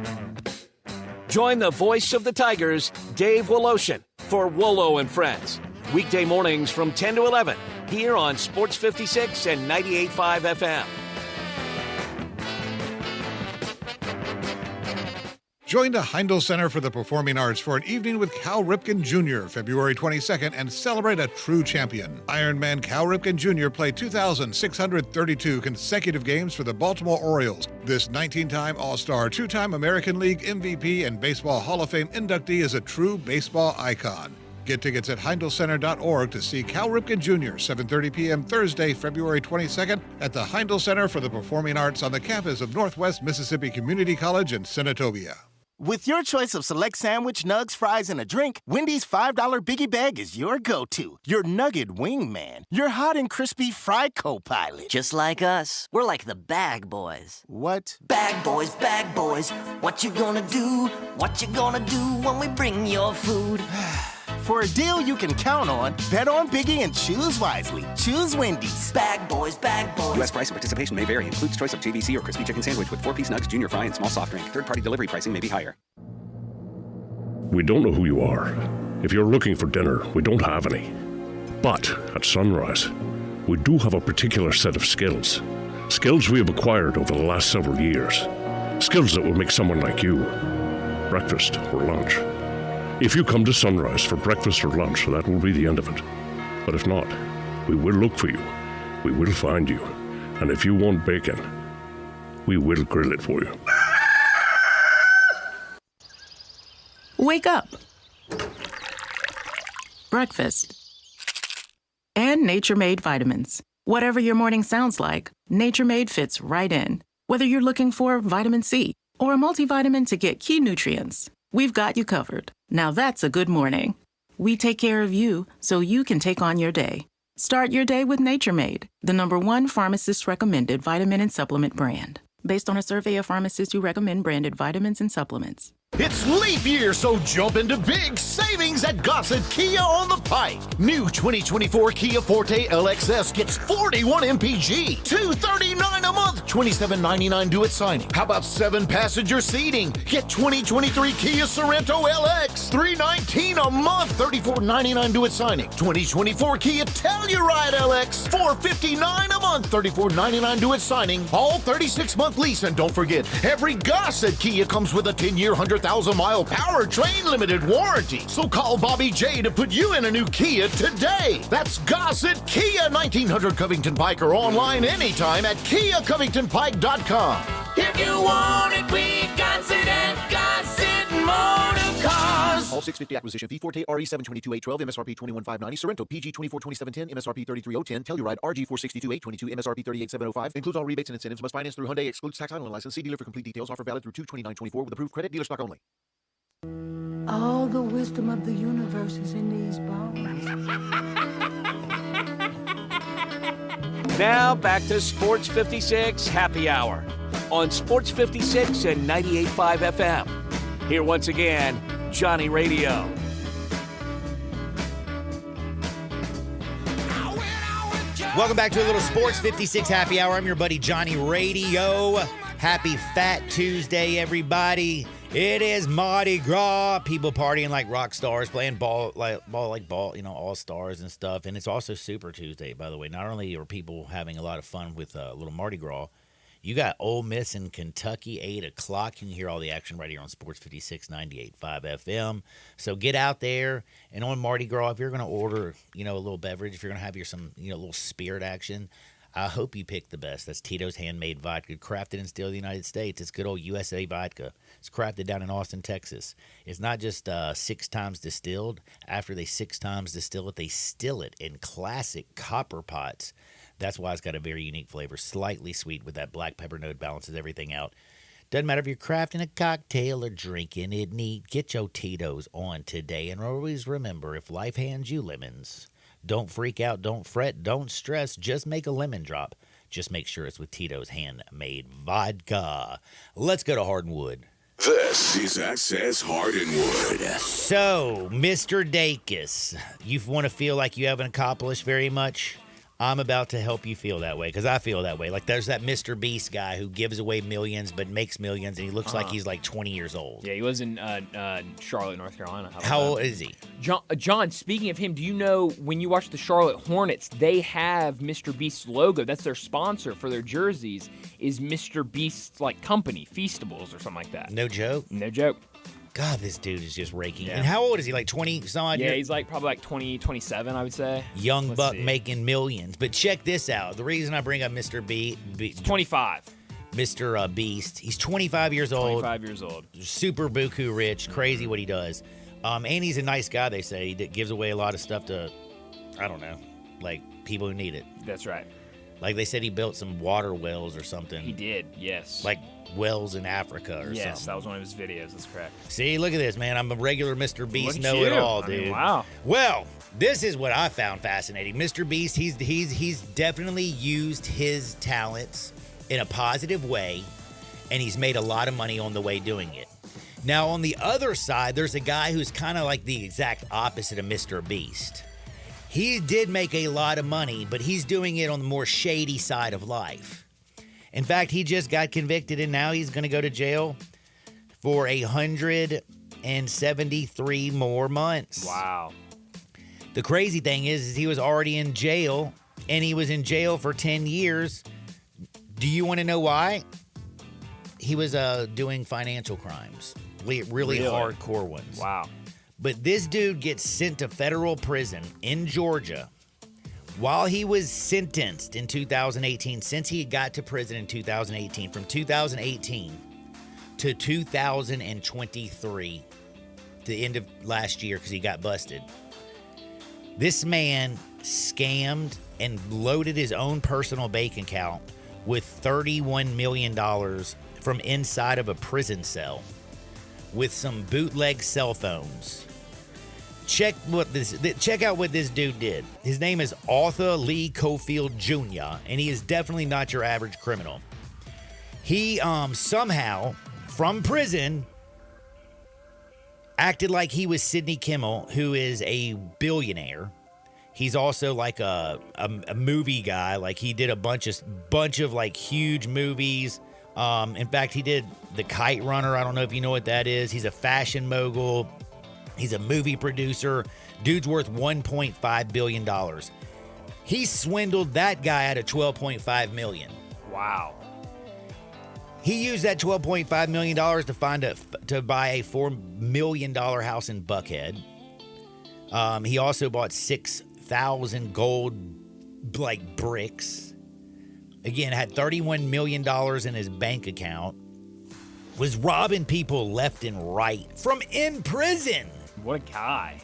Join the voice of the Tigers, Dave Woloshin, for Wolo and Friends. Weekday mornings from 10 to 11, here on Sports 56 and 98.5 FM. Join the Heindel Center for the Performing Arts for an evening with Cal Ripken Jr. February 22nd and celebrate a true champion. Ironman Cal Ripken Jr. played 2,632 consecutive games for the Baltimore Orioles. This 19-time All-Star, 2-time American League MVP, and Baseball Hall of Fame inductee is a true baseball icon. Get tickets at HeindelCenter.org to see Cal Ripken Jr. 7:30 p.m. Thursday, February 22nd at the Heindel Center for the Performing Arts on the campus of Northwest Mississippi Community College in Senatobia. With your choice of select sandwich, nugs, fries, and a drink, Wendy's $5 Biggie Bag is your go-to. Your nugget wingman. Your hot and crispy fry co-pilot. Just like us. We're like the Bag Boys. What? Bag Boys, what you gonna do? What you gonna do when we bring your food? For a deal you can count on, bet on Biggie and choose wisely. Choose Wendy's. Bag Boys. U.S. price and participation may vary. Includes choice of JVC or crispy chicken sandwich with 4-piece nugs, junior fry, and small soft drink. Third-party delivery pricing may be higher. We don't know who you are. If you're looking for dinner, we don't have any. But at Sunrise, we do have a particular set of skills. Skills we have acquired over the last several years. Skills that will make someone like you breakfast or lunch. If you come to Sunrise for breakfast or lunch, that will be the end of it. But if not, we will look for you. We will find you. And if you want bacon, we will grill it for you. Wake up. breakfast, and Nature Made vitamins. Whatever your morning sounds like, Nature Made fits right in. Whether you're looking for vitamin C or a multivitamin to get key nutrients, we've got you covered. Now that's a good morning. We take care of you so you can take on your day. Start your day with Nature Made, the #1 pharmacist-recommended vitamin and supplement brand. Based on a survey of pharmacists who recommend branded vitamins and supplements. It's leap year, so jump into big savings at Gossett Kia on the Pike. New 2024 Kia Forte LXS gets 41 MPG, $239 a month, $27.99 due at signing. How about 7-passenger seating? Get 2023 Kia Sorento LX, $319 a month, $34.99 due at signing. 2024 Kia Telluride LX, $459 a month, $34.99 due at signing. All 36-month lease, and don't forget, every Gossett Kia comes with a 10-year, 100,000-mile powertrain limited warranty. So call Bobby J to put you in a new Kia today. That's Gossett Kia, 1900 Covington Pike, or online anytime at KiaCovingtonPike.com. If you want it, we got it at Gossett Motor Cars. All 650 acquisition fee. Forte RE722-812, MSRP 21,590. Sorrento PG 242710, MSRP 33010. Telluride RG 462-822, MSRP 38705. Includes all rebates and incentives. Must finance through Hyundai. Excludes tax, title, and license. See dealer for complete details. Offer valid through 2/29/24 with approved credit. Dealer stock only. All the wisdom of the universe is in these bones. Now back to Sports 56 Happy Hour on Sports 56 and 98.5 FM. Here once again, Johnny Radio. Welcome back to a little Sports 56 Happy Hour. I'm your buddy Johnny Radio. Happy Fat Tuesday, everybody. It is Mardi Gras. People partying like rock stars, playing ball, all stars and stuff. And it's also Super Tuesday, by the way. Not only are people having a lot of fun with a little Mardi Gras, you got Ole Miss in Kentucky, 8 o'clock. You can hear all the action right here on Sports 56, 98.5 FM. So get out there. And on Mardi Gras, if you're going to order, a little beverage, if you're going to have some little spirit action, I hope you pick the best. That's Tito's Handmade Vodka, crafted in steel of the United States. It's good old USA vodka. It's crafted down in Austin, Texas. It's not just 6 times distilled. After they 6 times distill it, they still it in classic copper pots. That's why it's got a very unique flavor, slightly sweet with that black pepper note, balances everything out. Doesn't matter if you're crafting a cocktail or drinking it neat. Get your Tito's on today. And always remember, if life hands you lemons, don't freak out, don't fret, don't stress. Just make a lemon drop. Just make sure it's with Tito's Handmade Vodka. Let's go to Hardwood. This is Access Hardwood. So, Mr. Dacus, you want to feel like you haven't accomplished very much? I'm about to help you feel that way, because I feel that way. Like, there's that Mr. Beast guy who gives away millions but makes millions, and he looks like he's like 20 years old. Yeah, he was in Charlotte, North Carolina. How old is he? John, speaking of him, do you know when you watch the Charlotte Hornets, they have Mr. Beast's logo? That's their sponsor for their jerseys, is Mr. Beast's company, Feastables or something like that. No joke? No joke. God, this dude is just raking. Yeah. And how old is he? Like 20-some? Yeah, he's probably 20, 27, I would say. Young buck making millions. But check this out. The reason I bring up Mr. B 25. Mr. Beast. He's 25 years old. 25 years old. Super buku rich. Crazy what he does. And he's a nice guy, they say. He gives away a lot of stuff to, I don't know, people who need it. That's right. Like they said he built some water wells or something. He did, yes. Like wells in Africa or something. Yes, that was one of his videos. That's correct. See, look at this, man. I'm a regular Mr. Beast know-it-all, dude. Wow. Well, this is what I found fascinating. Mr. Beast, he's definitely used his talents in a positive way, and he's made a lot of money on the way doing it. Now, on the other side, there's a guy who's kind of like the exact opposite of Mr. Beast. He did make a lot of money, but he's doing it on the more shady side of life. In fact, he just got convicted, and now he's going to go to jail for 173 more months. Wow. The crazy thing is he was already in jail, and he was in jail for 10 years. Do you want to know why? He was doing financial crimes, really hardcore ones. Wow. But this dude gets sent to federal prison in Georgia while he was sentenced in 2018, since he got to prison in 2018, from 2018 to 2023, the end of last year because he got busted. This man scammed and loaded his own personal bank account with $31 million from inside of a prison cell with some bootleg cell phones. Check out what this dude did. His name is Arthur Lee Cofield Jr., and he is definitely not your average criminal. He somehow, from prison, acted like he was Sidney Kimmel, who is a billionaire. He's also like a movie guy. Like he did a bunch of like huge movies. In fact, he did The Kite Runner. I don't know if you know what that is. He's a fashion mogul. He's a movie producer. Dude's worth $1.5 billion. He swindled that guy out of $12.5 million. Wow. He used that $12.5 million to buy a $4 million house in Buckhead. He also bought 6,000 gold bricks. Again, had $31 million in his bank account. Was robbing people left and right from in prison. What a guy.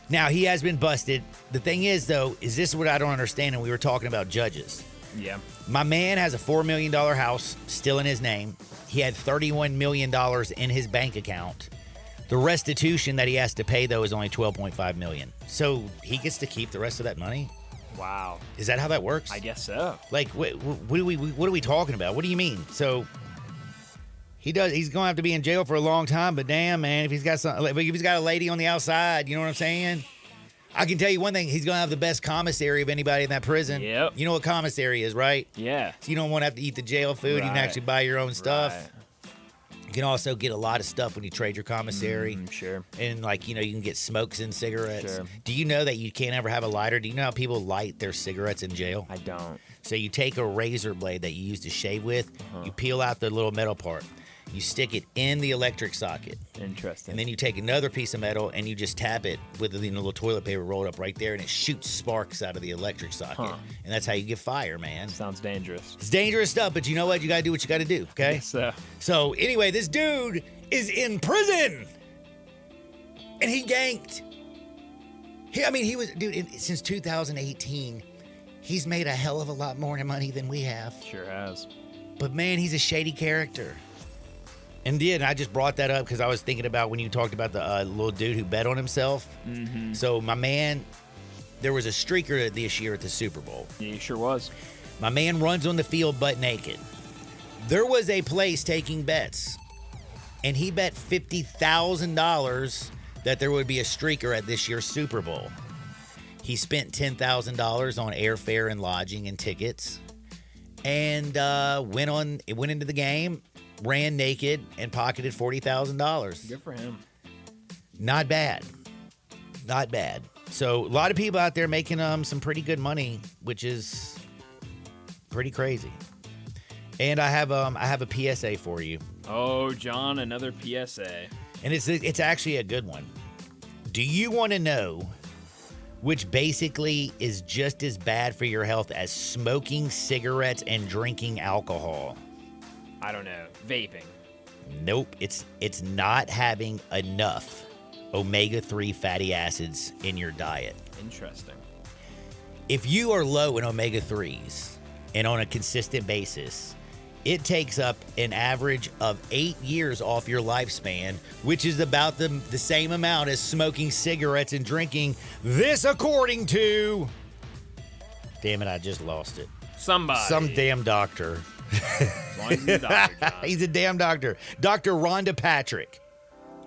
Now, he has been busted. The thing is, though, is this what I don't understand? And we were talking about judges. Yeah. My man has a $4 million house still in his name. He had $31 million in his bank account. The restitution that he has to pay, though, is only $12.5 million. So he gets to keep the rest of that money? Wow. Is that how that works? I guess so. Like, what are we talking about? What do you mean? So he's going to have to be in jail for a long time, but damn, man, if he's got a lady on the outside, you know what I'm saying? I can tell you one thing, he's going to have the best commissary of anybody in that prison. Yep. You know what commissary is, right? Yeah. So you don't want to have to eat the jail food. You can actually buy your own stuff. Right. You can also get a lot of stuff when you trade your commissary. Sure. And, you can get smokes and cigarettes. Sure. Do you know that you can't ever have a lighter? Do you know how people light their cigarettes in jail? I don't. So you take a razor blade that you use to shave with, you peel out the little metal part, you stick it in the electric socket. Interesting. And then you take another piece of metal and you just tap it with a little toilet paper rolled up right there, and it shoots sparks out of the electric socket. And that's how you get fire, man. Sounds dangerous. It's dangerous stuff, but you know what? You got to do what you got to do, okay? Yes, sir. So anyway, this dude is in prison. And he ganked. He was, since 2018, he's made a hell of a lot more money than we have. Sure has. But man, he's a shady character. And I just brought that up because I was thinking about when you talked about the little dude who bet on himself. Mm-hmm. So my man, there was a streaker this year at the Super Bowl. Yeah, he sure was. My man runs on the field butt naked. There was a place taking bets, and he bet $50,000 that there would be a streaker at this year's Super Bowl. He spent $10,000 on airfare and lodging and tickets, and went into the game, ran naked, and pocketed $40,000. Good for him. Not bad. Not bad. So a lot of people out there making some pretty good money, which is pretty crazy. And I have a PSA for you. Oh, John, another PSA. And it's actually a good one. Do you want to know which basically is just as bad for your health as smoking cigarettes and drinking alcohol? I don't know. Vaping. Nope. It's not having enough omega-3 fatty acids in your diet. Interesting. If you are low in omega-3s and on a consistent basis, it takes up an average of 8 years off your lifespan, which is about the same amount as smoking cigarettes and drinking. This according to... Damn it, I just lost it. Somebody. Some damn doctor. As long as he's a doctor, John. He's a damn doctor. Dr. Rhonda Patrick.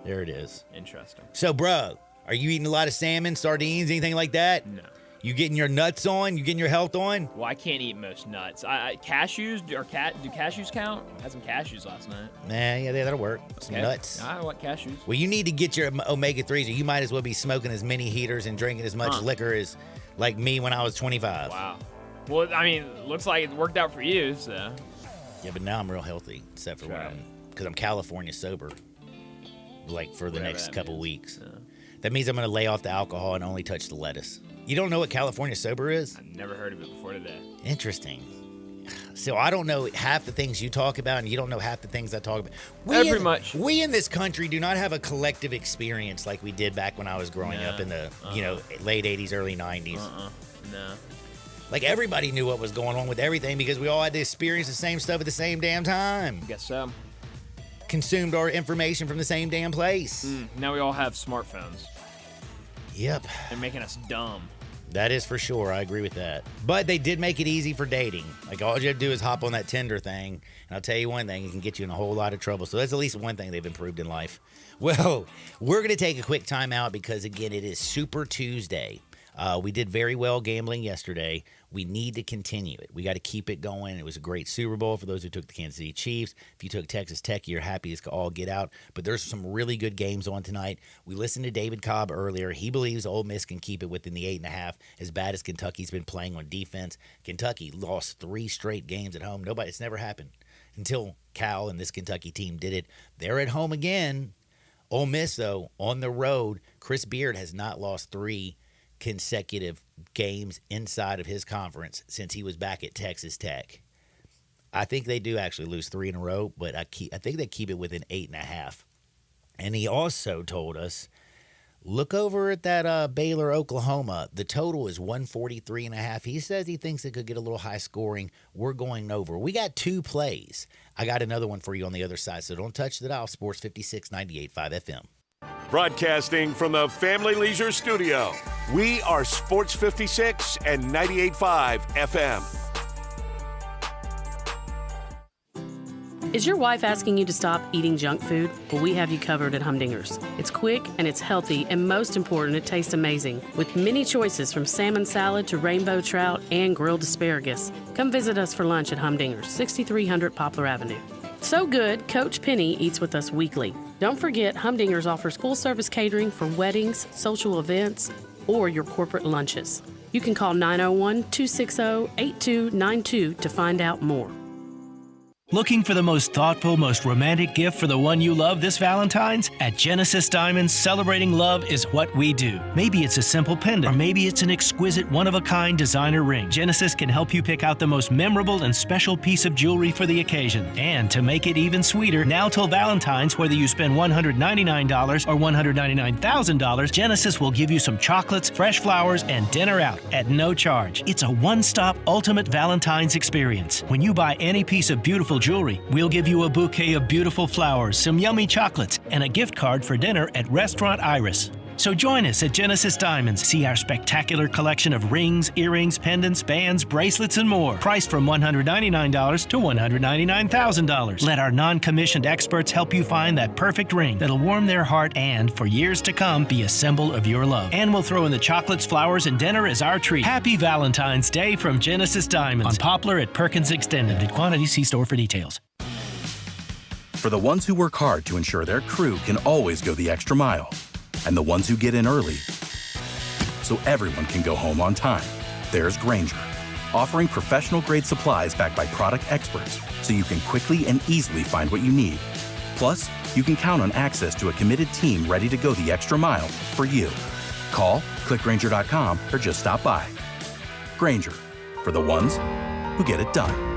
There it is. Interesting. So, bro, are you eating a lot of salmon, sardines, anything like that? No. You getting your nuts on? You getting your health on? Well, I can't eat most nuts. Cashews, do cashews count? I had some cashews last night. Nah, yeah, that'll work. Some nuts. I want cashews. Well, you need to get your omega-3s, or you might as well be smoking as many heaters and drinking as much liquor as like me when I was 25. Wow. Well, looks like it worked out for you, so. Yeah, but now I'm real healthy, except for because I'm California sober, for the next couple weeks. Yeah. That means I'm going to lay off the alcohol and only touch the lettuce. You don't know what California sober is? I've never heard of it before today. Interesting. So I don't know half the things you talk about, and you don't know half the things I talk about. We in this country do not have a collective experience like we did back when I was growing up in the late 80s, early 90s. No. Like, everybody knew what was going on with everything because we all had to experience the same stuff at the same damn time. I guess so. Consumed our information from the same damn place. Now we all have smartphones. Yep. They're making us dumb. That is for sure. I agree with that. But they did make it easy for dating. Like, all you have to do is hop on that Tinder thing, and I'll tell you one thing, it can get you in a whole lot of trouble. So that's at least one thing they've improved in life. Well, we're going to take a quick time out because, again, it is Super Tuesday. We did very well gambling yesterday. We need to continue it. We got to keep it going. It was a great Super Bowl for those who took the Kansas City Chiefs. If you took Texas Tech, you're happy as all get out. But there's some really good games on tonight. We listened to David Cobb earlier. He believes Ole Miss can keep it within the 8.5, as bad as Kentucky's been playing on defense. Kentucky lost 3 straight games at home. It's never happened until Cal and this Kentucky team did it. They're at home again. Ole Miss, though, on the road, Chris Beard has not lost 3 consecutive games inside of his conference since he was back at Texas Tech. I think they do actually lose 3 in a row, but I think they keep it within 8.5. And he also told us, look over at that Baylor, Oklahoma. The total is 143.5. He says he thinks it could get a little high scoring. We're going over. We got 2 plays. I got another one for you on the other side, so don't touch the dial. Sports 56, 98.5 FM. Broadcasting from the Family Leisure Studio, we are Sports 56 and 98.5 FM. Is your wife asking you to stop eating junk food? Well, we have you covered at Humdinger's. It's quick and it's healthy, and most important, it tastes amazing. With many choices from salmon salad to rainbow trout and grilled asparagus. Come visit us for lunch at Humdinger's, 6300 Poplar Avenue. So good, Coach Penny eats with us weekly. Don't forget, Humdinger's offers full-service catering for weddings, social events, or your corporate lunches. You can call 901-260-8292 to find out more. Looking for the most thoughtful, most romantic gift for the one you love this Valentine's? At Genesis Diamonds, celebrating love is what we do. Maybe it's a simple pendant, or maybe it's an exquisite, one-of-a-kind designer ring. Genesis can help you pick out the most memorable and special piece of jewelry for the occasion. And to make it even sweeter, now till Valentine's, whether you spend $199 or $199,000, Genesis will give you some chocolates, fresh flowers, and dinner out at no charge. It's a one-stop ultimate Valentine's experience. When you buy any piece of beautiful jewelry, we'll give you a bouquet of beautiful flowers, some yummy chocolates, and a gift card for dinner at Restaurant Iris. So join us at Genesis Diamonds. See our spectacular collection of rings, earrings, pendants, bands, bracelets, and more. Priced from $199 to $199,000. Let our non-commissioned experts help you find that perfect ring that'll warm their heart and, for years to come, be a symbol of your love. And we'll throw in the chocolates, flowers, and dinner as our treat. Happy Valentine's Day from Genesis Diamonds. On Poplar at Perkins Extended. In quantity, see store for details. For the ones who work hard to ensure their crew can always go the extra mile, and the ones who get in early so everyone can go home on time, there's Grainger, offering professional-grade supplies backed by product experts so you can quickly and easily find what you need. Plus, you can count on access to a committed team ready to go the extra mile for you. Call, click Grainger.com, or just stop by. Grainger, for the ones who get it done.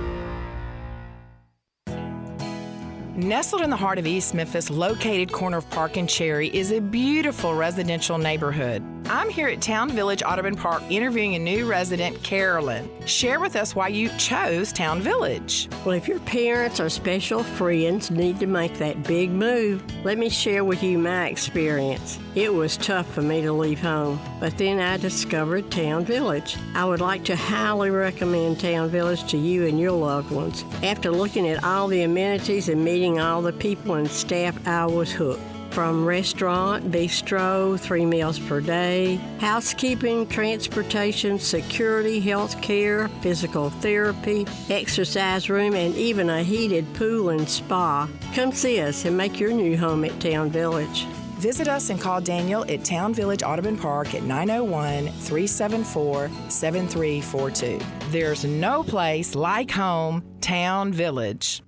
Nestled in the heart of East Memphis, located corner of Park and Cherry, is a beautiful residential neighborhood. I'm here at Town Village Audubon Park interviewing a new resident, Carolyn. Share with us why you chose Town Village. Well, if your parents or special friends need to make that big move, let me share with you my experience. It was tough for me to leave home, but then I discovered Town Village. I would like to highly recommend Town Village to you and your loved ones. After looking at all the amenities and meeting all the people and staff, I was hooked. From restaurant, bistro, 3 meals per day, housekeeping, transportation, security, health care, physical therapy, exercise room, and even a heated pool and spa. Come see us and make your new home at Town Village. Visit us and call Daniel at Town Village Audubon Park at 901-374-7342. There's no place like home, Town Village.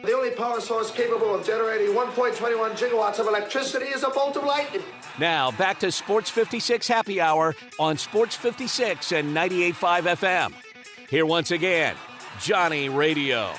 The only only power source capable of generating 1.21 gigawatts of electricity is a bolt of lightning. Now, back to Sports 56 Happy Hour on Sports 56 and 98.5 FM. Here once again, Johnny Radio.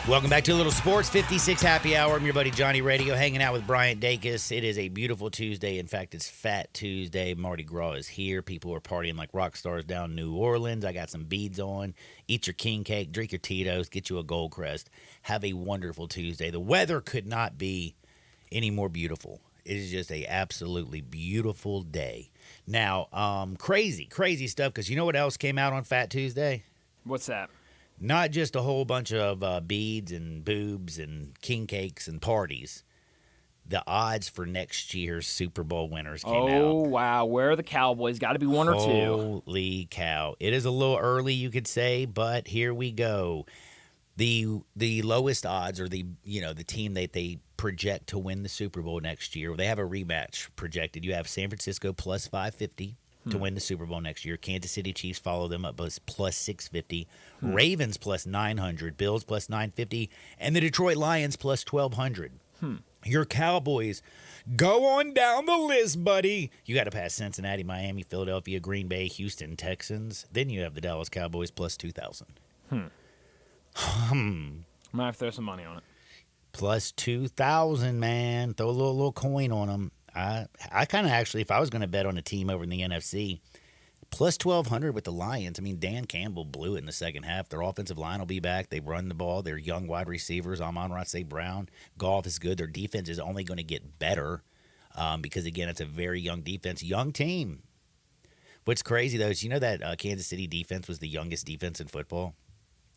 Welcome back to a little Sports 56 Happy Hour. I'm your buddy Johnny Radio, hanging out with Bryant Dacus. It is a beautiful Tuesday. In fact, it's Fat Tuesday. Mardi Gras is here. People are partying like rock stars down in New Orleans. I got some beads on. Eat your king cake, drink your Tito's, get you a Goldcrest. Have a wonderful Tuesday. The weather could not be any more beautiful. It is just a absolutely beautiful day. Now, crazy stuff, because you know what else came out on Fat Tuesday? What's that? Not just a whole bunch of beads and boobs and king cakes and parties. The odds for next year's Super Bowl winners came out. Oh, wow. Where are the Cowboys? Got to be one or two. Holy cow. It is a little early, you could say, but here we go. The lowest odds are the team that they project to win the Super Bowl next year. They have a rematch projected. You have San Francisco plus 550. To win the Super Bowl next year. Kansas City Chiefs follow them up plus 650. Ravens plus 900. Bills plus 950. And the Detroit Lions plus 1,200. Your Cowboys go on down the list, buddy. You got to pass Cincinnati, Miami, Philadelphia, Green Bay, Houston, Texans. Then you have the Dallas Cowboys plus 2,000. Might have to throw some money on it. Plus 2,000, man. Throw a little coin on them. I kind of actually, if I was going to bet on a team over in the NFC, plus 1,200 with the Lions. I mean, Dan Campbell blew it in the second half. Their offensive line will be back. They run the ball. They're young wide receivers. Amon-Ra St. Brown. Goff is good. Their defense is only going to get better because, again, it's a very young defense. Young team. What's crazy, though, is you know that Kansas City defense was the youngest defense in football?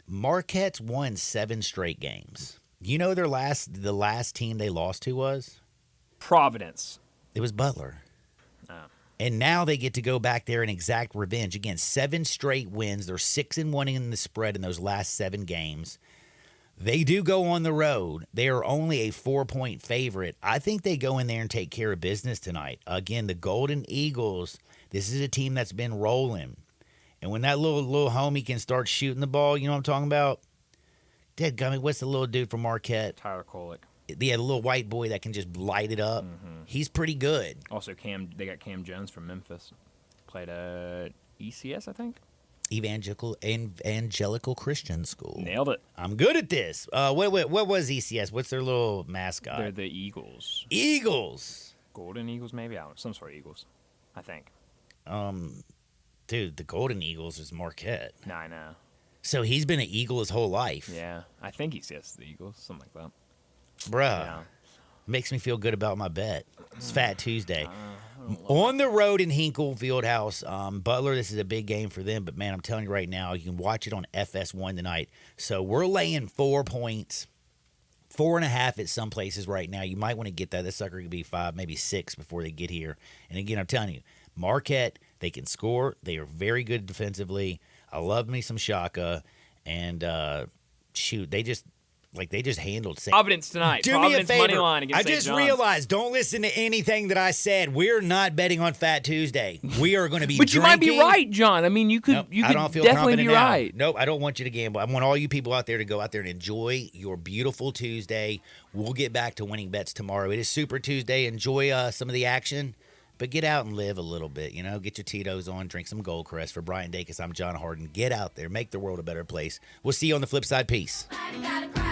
Marquette's won 7 straight games. You know the last team they lost to was? Providence. It was Butler. And now they get to go back there and exact revenge. Again, 7 straight wins. They're 6-1 in the spread in those last 7 games. They do go on the road. They are only a 4-point favorite. I think they go in there and take care of business tonight. Again, the Golden Eagles, this is a team that's been rolling. And when that little homie can start shooting the ball, you know what I'm talking about? Dadgummit, what's the little dude from Marquette? Tyler Kolek. Yeah, the little white boy that can just light it up. He's pretty good. Also, they got Cam Jones from Memphis. Played at ECS, I think. Evangelical Christian School. Nailed it. I'm good at this. What was ECS? What's their little mascot? They're the Eagles. Eagles. Golden Eagles, maybe? I don't know. Some sort of Eagles, I think. Dude, the Golden Eagles is Marquette. No, I know. So he's been an Eagle his whole life. Yeah, I think ECS is the Eagles, something like that. Bruh. Yeah. Makes me feel good about my bet. It's Fat Tuesday. On the road in Hinkle Fieldhouse, Butler, this is a big game for them. But, man, I'm telling you right now, you can watch it on FS1 tonight. So we're laying 4 points, 4.5 at some places right now. You might want to get that. This sucker could be 5, maybe 6 before they get here. And, again, I'm telling you, Marquette, they can score. They are very good defensively. I love me some Shaka. And, shoot, they just handled Providence tonight. Do Providence me a favor. money line against I just St. John's. realized, don't listen to anything that I said. We're not betting on Fat Tuesday. We are going to be But drinking. you might be right, John. I mean, you could, Nope, you I could don't feel definitely confident be now. right. Nope, I don't want you to gamble. I want all you people out there to go out there and enjoy your beautiful Tuesday. We'll get back to winning bets tomorrow. It is Super Tuesday. Enjoy some of the action, but get out and live a little bit. Get your Tito's on, drink some Goldcrest. For Bryant Dacus, I'm John Harden. Get out there. Make the world a better place. We'll see you on the flip side. Peace.